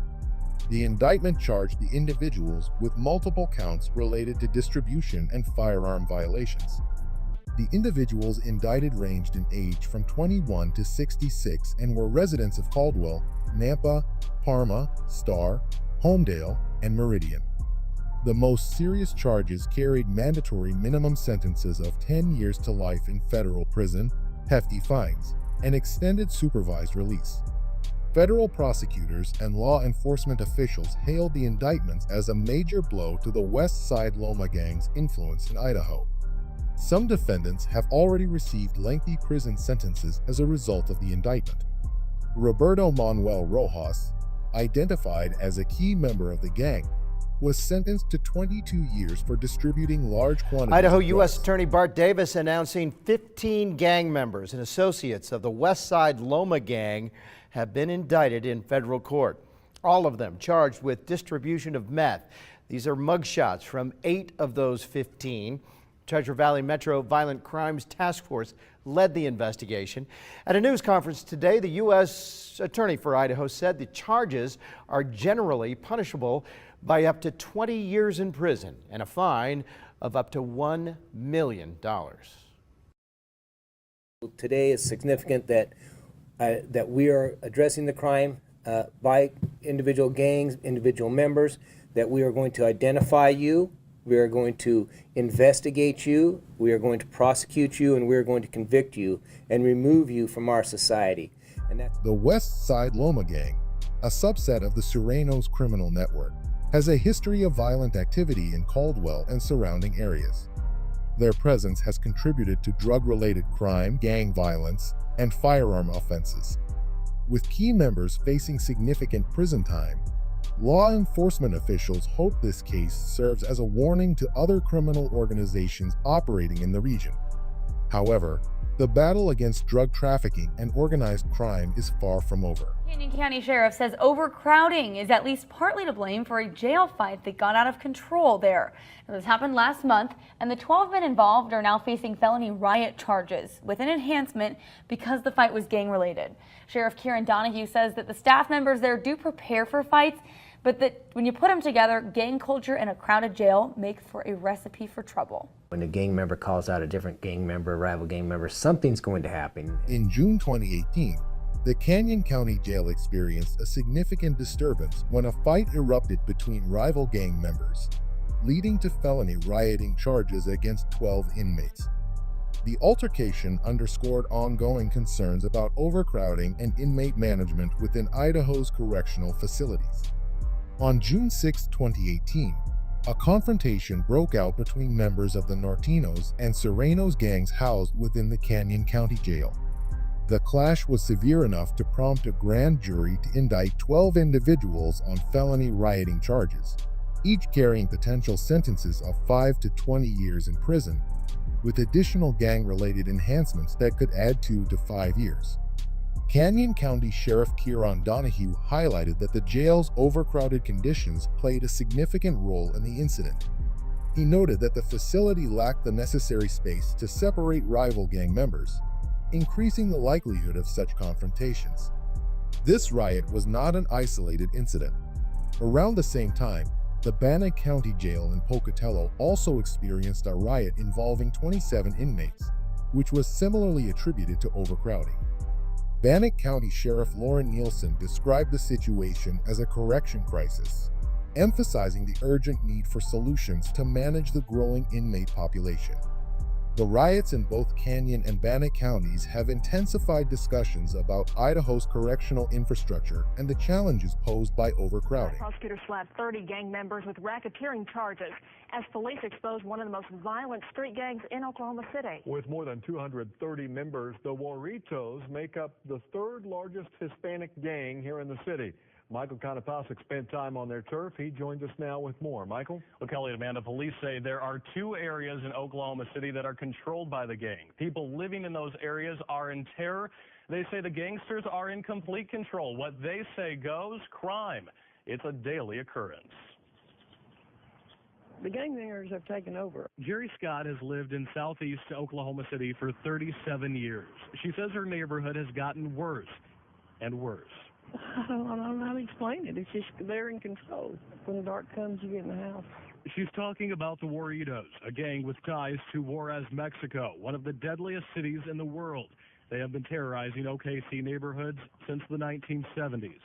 The indictment charged the individuals with multiple counts related to distribution and firearm violations. The individuals indicted ranged in age from 21 to 66 and were residents of Caldwell, Nampa, Parma, Star, Homedale, and Meridian. The most serious charges carried mandatory minimum sentences of 10 years to life in federal prison, hefty fines, and extended supervised release. Federal prosecutors and law enforcement officials hailed the indictments as a major blow to the Westside LMA gang's influence in Idaho. Some defendants have already received lengthy prison sentences as a result of the indictment. Roberto Manuel Rojas, identified as a key member of the gang, was sentenced to 22 years for distributing large quantities Idaho of U.S. drugs. Attorney Bart Davis announcing 15 gang members and associates of the Westside LMA gang have been indicted in federal court. All of them charged with distribution of meth. These are mugshots from 8 of those 15. Treasure Valley Metro Violent Crimes Task Force led the investigation. At a news conference today, the U.S. Attorney for Idaho said the charges are generally punishable by up to 20 years in prison and a fine of up to $1 million. Today is significant that we are addressing the crime by individual gangs, individual members, that we are going to identify you, we are going to investigate you, we are going to prosecute you, and we are going to convict you and remove you from our society. And that's the Westside LMA gang, a subset of the Surenos criminal network, has a history of violent activity in Caldwell and surrounding areas. Their presence has contributed to drug-related crime, gang violence, and firearm offenses. With key members facing significant prison time, law enforcement officials hope this case serves as a warning to other criminal organizations operating in the region. However, the battle against drug trafficking and organized crime is far from over. Canyon County Sheriff says overcrowding is at least partly to blame for a jail fight that got out of control there. Now, this happened last month, and the 12 men involved are now facing felony riot charges with an enhancement because the fight was gang-related. Sheriff Kieran Donahue says that the staff members there do prepare for fights, but that when you put them together, gang culture in a crowded jail makes for a recipe for trouble. when a gang member calls out a different gang member, a rival gang member, something's going to happen. In June 2018, the Canyon County Jail experienced a significant disturbance when a fight erupted between rival gang members, leading to felony rioting charges against 12 inmates. The altercation underscored ongoing concerns about overcrowding and inmate management within Idaho's correctional facilities. On June 6, 2018, a confrontation broke out between members of the Nortinos and Surenos gangs housed within the Canyon County Jail. The clash was severe enough to prompt a grand jury to indict 12 individuals on felony rioting charges, each carrying potential sentences of 5 to 20 years in prison, with additional gang-related enhancements that could add 2 to 5 years. Canyon County Sheriff Kieran Donahue highlighted that the jail's overcrowded conditions played a significant role in the incident. He noted that the facility lacked the necessary space to separate rival gang members, increasing the likelihood of such confrontations. This riot was not an isolated incident. Around the same time, the Bannock County Jail in Pocatello also experienced a riot involving 27 inmates, which was similarly attributed to overcrowding. Bannock County Sheriff Lauren Nielsen described the situation as a correction crisis, emphasizing the urgent need for solutions to manage the growing inmate population. The riots in both Canyon and Bannock counties have intensified discussions about Idaho's correctional infrastructure and the challenges posed by overcrowding. Prosecutors slapped 30 gang members with racketeering charges as police exposed one of the most violent street gangs in Oklahoma City. With more than 230 members, the Warritos make up the third largest Hispanic gang here in the city. Michael Konopasek spent time on their turf. He joins us now with more. Michael? Well, Kelly and Amanda, police say there are 2 areas in Oklahoma City that are controlled by the gang. People living in those areas are in terror. They say the gangsters are in complete control. What they say goes, crime. It's a daily occurrence. The gangbangers have taken over. Jerry Scott has lived in southeast Oklahoma City for 37 years. She says her neighborhood has gotten worse and worse. I don't know how to explain it. It's just they're in control. When the dark comes, you get in the house. She's talking about the Warritos, a gang with ties to Juarez, Mexico, one of the deadliest cities in the world. They have been terrorizing OKC neighborhoods since the 1970s.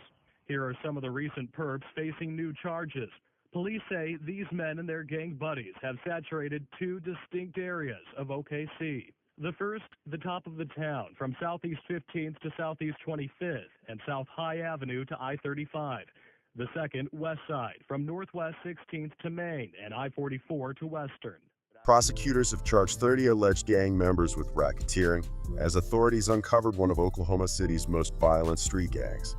Here are some of the recent perps facing new charges. Police say these men and their gang buddies have saturated 2 distinct areas of OKC. The first, the top of the town, from Southeast 15th to Southeast 25th and South High Avenue to I-35. The second, West Side, from Northwest 16th to Main and I-44 to Western. Prosecutors have charged 30 alleged gang members with racketeering as authorities uncovered one of Oklahoma City's most violent street gangs.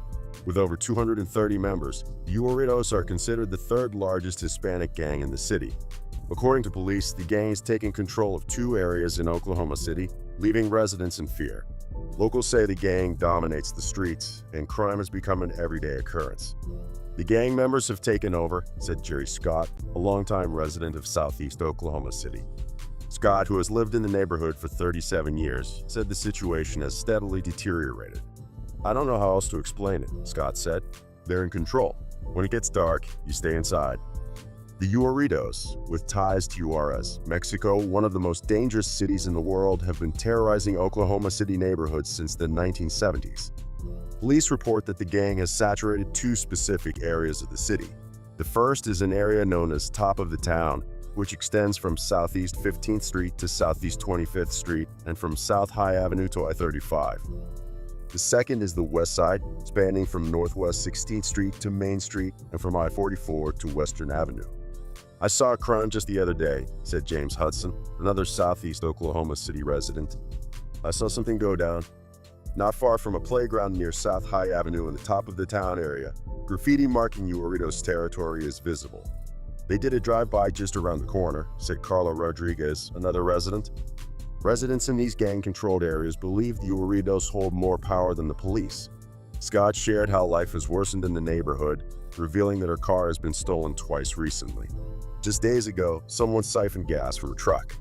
With over 230 members, the Warritos are considered the 3rd largest Hispanic gang in the city. According to police, the gang is taking control of 2 areas in Oklahoma City, leaving residents in fear. Locals say the gang dominates the streets, and crime has become an everyday occurrence. The gang members have taken over, said Jerry Scott, a longtime resident of southeast Oklahoma City. Scott, who has lived in the neighborhood for 37 years, said the situation has steadily deteriorated. I don't know how else to explain it, Scott said. They're in control. When it gets dark, you stay inside. The Warritos, with ties to Juarez, Mexico, one of the most dangerous cities in the world, have been terrorizing Oklahoma City neighborhoods since the 1970s. Police report that the gang has saturated 2 specific areas of the city. The first is an area known as Top of the Town, which extends from Southeast 15th Street to Southeast 25th Street and from South High Avenue to I-35. The second is the West Side, spanning from Northwest 16th Street to Main Street and from I-44 to Western Avenue. I saw a crime just the other day, said James Hudson, another Southeast Oklahoma City resident. I saw something go down. Not far from a playground near South High Avenue in the Top of the Town area, graffiti marking Warritos territory is visible. They did a drive-by just around the corner, said Carla Rodriguez, another resident. Residents in these gang-controlled areas believe the Warritos hold more power than the police. Scott shared how life has worsened in the neighborhood, revealing that her car has been stolen twice recently. Just days ago, someone siphoned gas from a truck.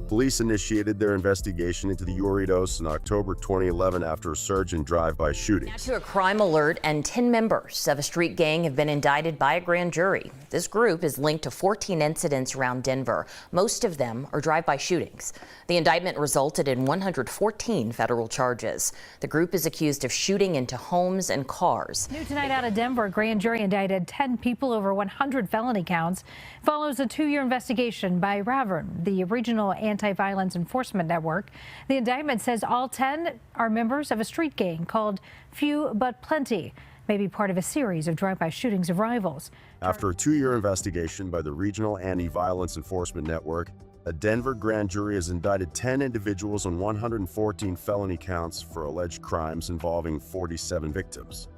Police initiated their investigation into the Warritos in October 2011 after a surge in drive-by shootings. Now to a crime alert, and 10 members of a street gang have been indicted by a grand jury. This group is linked to 14 incidents around Denver. Most of them are drive-by shootings. The indictment resulted in 114 federal charges. The group is accused of shooting into homes and cars. New tonight out of Denver, a grand jury indicted 10 people over 100 felony counts. Follows a 2-year investigation by Ravern, the regional anti-violence enforcement network. The indictment says all 10 are members of a street gang called Few But Plenty, maybe part of a series of drive-by shootings of rivals. After a 2-year investigation by the regional anti-violence enforcement network, a Denver grand jury has indicted 10 individuals on 114 felony counts for alleged crimes involving 47 victims.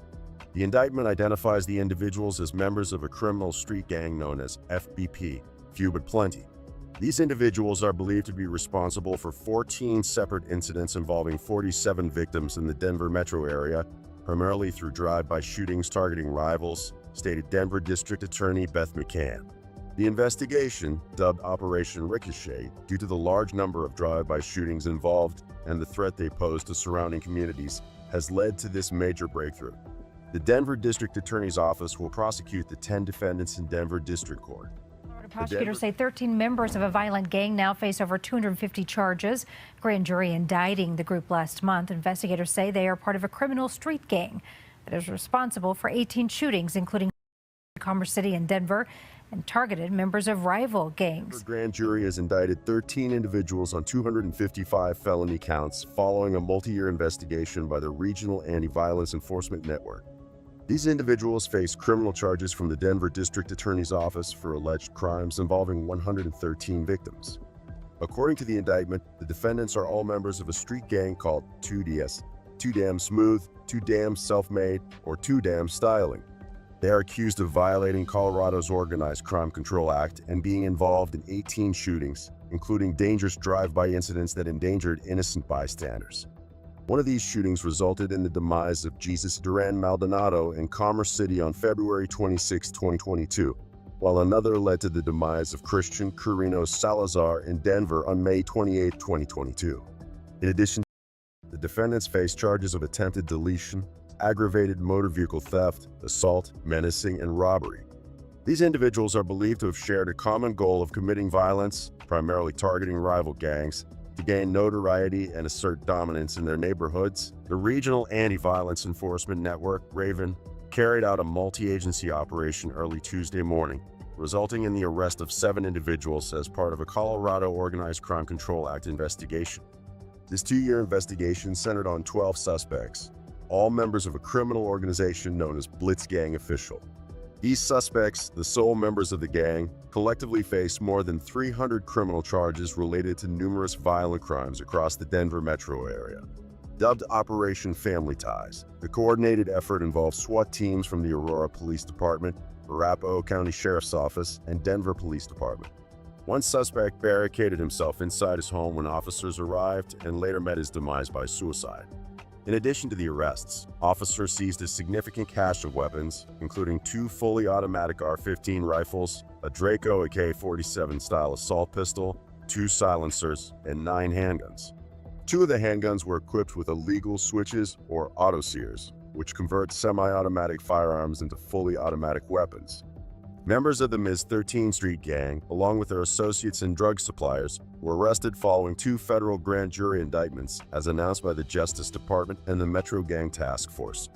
The indictment identifies the individuals as members of a criminal street gang known as FBP, Few But Plenty. These individuals are believed to be responsible for 14 separate incidents involving 47 victims in the Denver metro area, primarily through drive-by shootings targeting rivals, stated Denver District Attorney Beth McCann. The investigation, dubbed Operation Ricochet, due to the large number of drive-by shootings involved and the threat they pose to surrounding communities, has led to this major breakthrough. The Denver District Attorney's Office will prosecute the 10 defendants in Denver District Court. Prosecutors say 13 members of a violent gang now face over 250 charges. Grand jury indicting the group last month. Investigators say they are part of a criminal street gang that is responsible for 18 shootings, including Commerce City and Denver. and targeted members of rival gangs. The grand jury has indicted 13 individuals on 255 felony counts following a multi-year investigation by the Regional Anti-Violence Enforcement Network. These individuals face criminal charges from the Denver District Attorney's Office for alleged crimes involving 113 victims. According to the indictment, the defendants are all members of a street gang called 2DS, Too Damn Smooth, Too Damn Self-Made, or Too Damn Styling. They are accused of violating Colorado's Organized Crime Control Act and being involved in 18 shootings, including dangerous drive-by incidents that endangered innocent bystanders. One of these shootings resulted in the demise of Jesus Duran Maldonado in Commerce City on February 26, 2022, while another led to the demise of Christian Carino Salazar in Denver on May 28, 2022. In addition, the defendants face charges of attempted deletion, aggravated motor vehicle theft, assault, menacing, and robbery. These individuals are believed to have shared a common goal of committing violence, primarily targeting rival gangs, to gain notoriety and assert dominance in their neighborhoods. The Regional Anti-Violence Enforcement Network, RAVEN, carried out a multi-agency operation early Tuesday morning, resulting in the arrest of 7 individuals as part of a Colorado Organized Crime Control Act investigation. This 2-year investigation centered on 12 suspects, all members of a criminal organization known as Blitz Gang Official. These suspects, the sole members of the gang, collectively face more than 300 criminal charges related to numerous violent crimes across the Denver metro area. Dubbed Operation Family Ties, the coordinated effort involves SWAT teams from the Aurora Police Department, Arapahoe County Sheriff's Office, and Denver Police Department. One suspect barricaded himself inside his home when officers arrived and later met his demise by suicide. In addition to the arrests, officers seized a significant cache of weapons, including 2 fully automatic AR-15 rifles, a Draco AK-47 style assault pistol, 2 silencers, and 9 handguns. 2 of the handguns were equipped with illegal switches or autosears, which convert semi-automatic firearms into fully automatic weapons. Members of the MS-13 street gang, along with their associates and drug suppliers, were arrested following 2 federal grand jury indictments as announced by the Justice Department and the Metro Gang Task Force.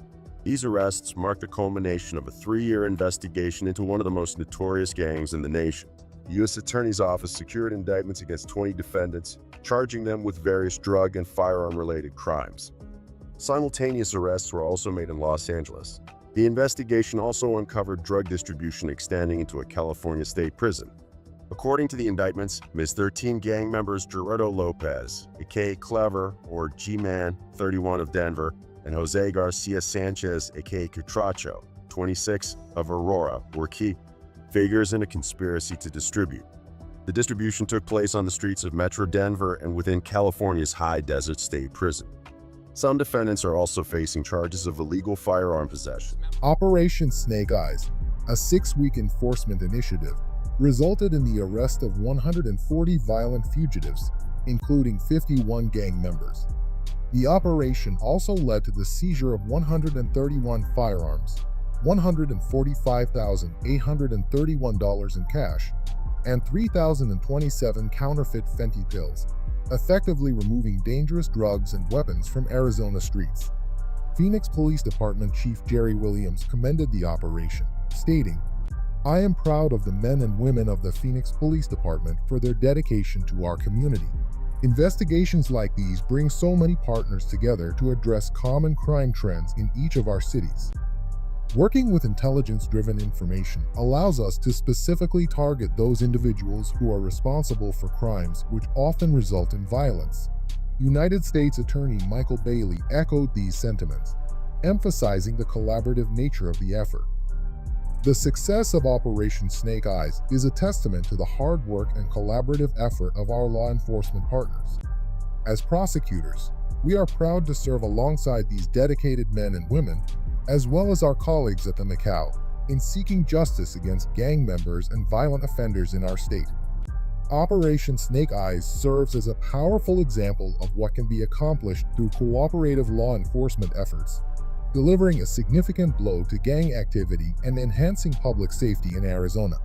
These arrests mark the culmination of a 3-year investigation into one of the most notorious gangs in the nation. The U.S. Attorney's Office secured indictments against 20 defendants, charging them with various drug and firearm-related crimes. Simultaneous arrests were also made in Los Angeles. The investigation also uncovered drug distribution extending into a California state prison. According to the indictments, MS-13 gang members Gerardo Lopez, aka Clever, or G-Man, 31 of Denver, and Jose Garcia Sanchez, aka Cutracho, 26 of Aurora, were key figures in a conspiracy to distribute. The distribution took place on the streets of Metro Denver and within California's High Desert State Prison. Some defendants are also facing charges of illegal firearm possession. Operation Snake Eyes, a 6-week enforcement initiative, resulted in the arrest of 140 violent fugitives, including 51 gang members. The operation also led to the seizure of 131 firearms, $145,831 in cash, and 3,027 counterfeit Fenty pills, effectively removing dangerous drugs and weapons from Arizona streets. Phoenix Police Department Chief Jerry Williams commended the operation, stating, "I am proud of the men and women of the Phoenix Police Department for their dedication to our community. Investigations like these bring so many partners together to address common crime trends in each of our cities. Working with intelligence-driven information allows us to specifically target those individuals who are responsible for crimes which often result in violence." United States Attorney Michael Bailey echoed these sentiments, emphasizing the collaborative nature of the effort. The success of Operation Snake Eyes is a testament to the hard work and collaborative effort of our law enforcement partners. As prosecutors, we are proud to serve alongside these dedicated men and women, as well as our colleagues at the Macau, in seeking justice against gang members and violent offenders in our state. Operation Snake Eyes serves as a powerful example of what can be accomplished through cooperative law enforcement efforts, delivering a significant blow to gang activity and enhancing public safety in Arizona.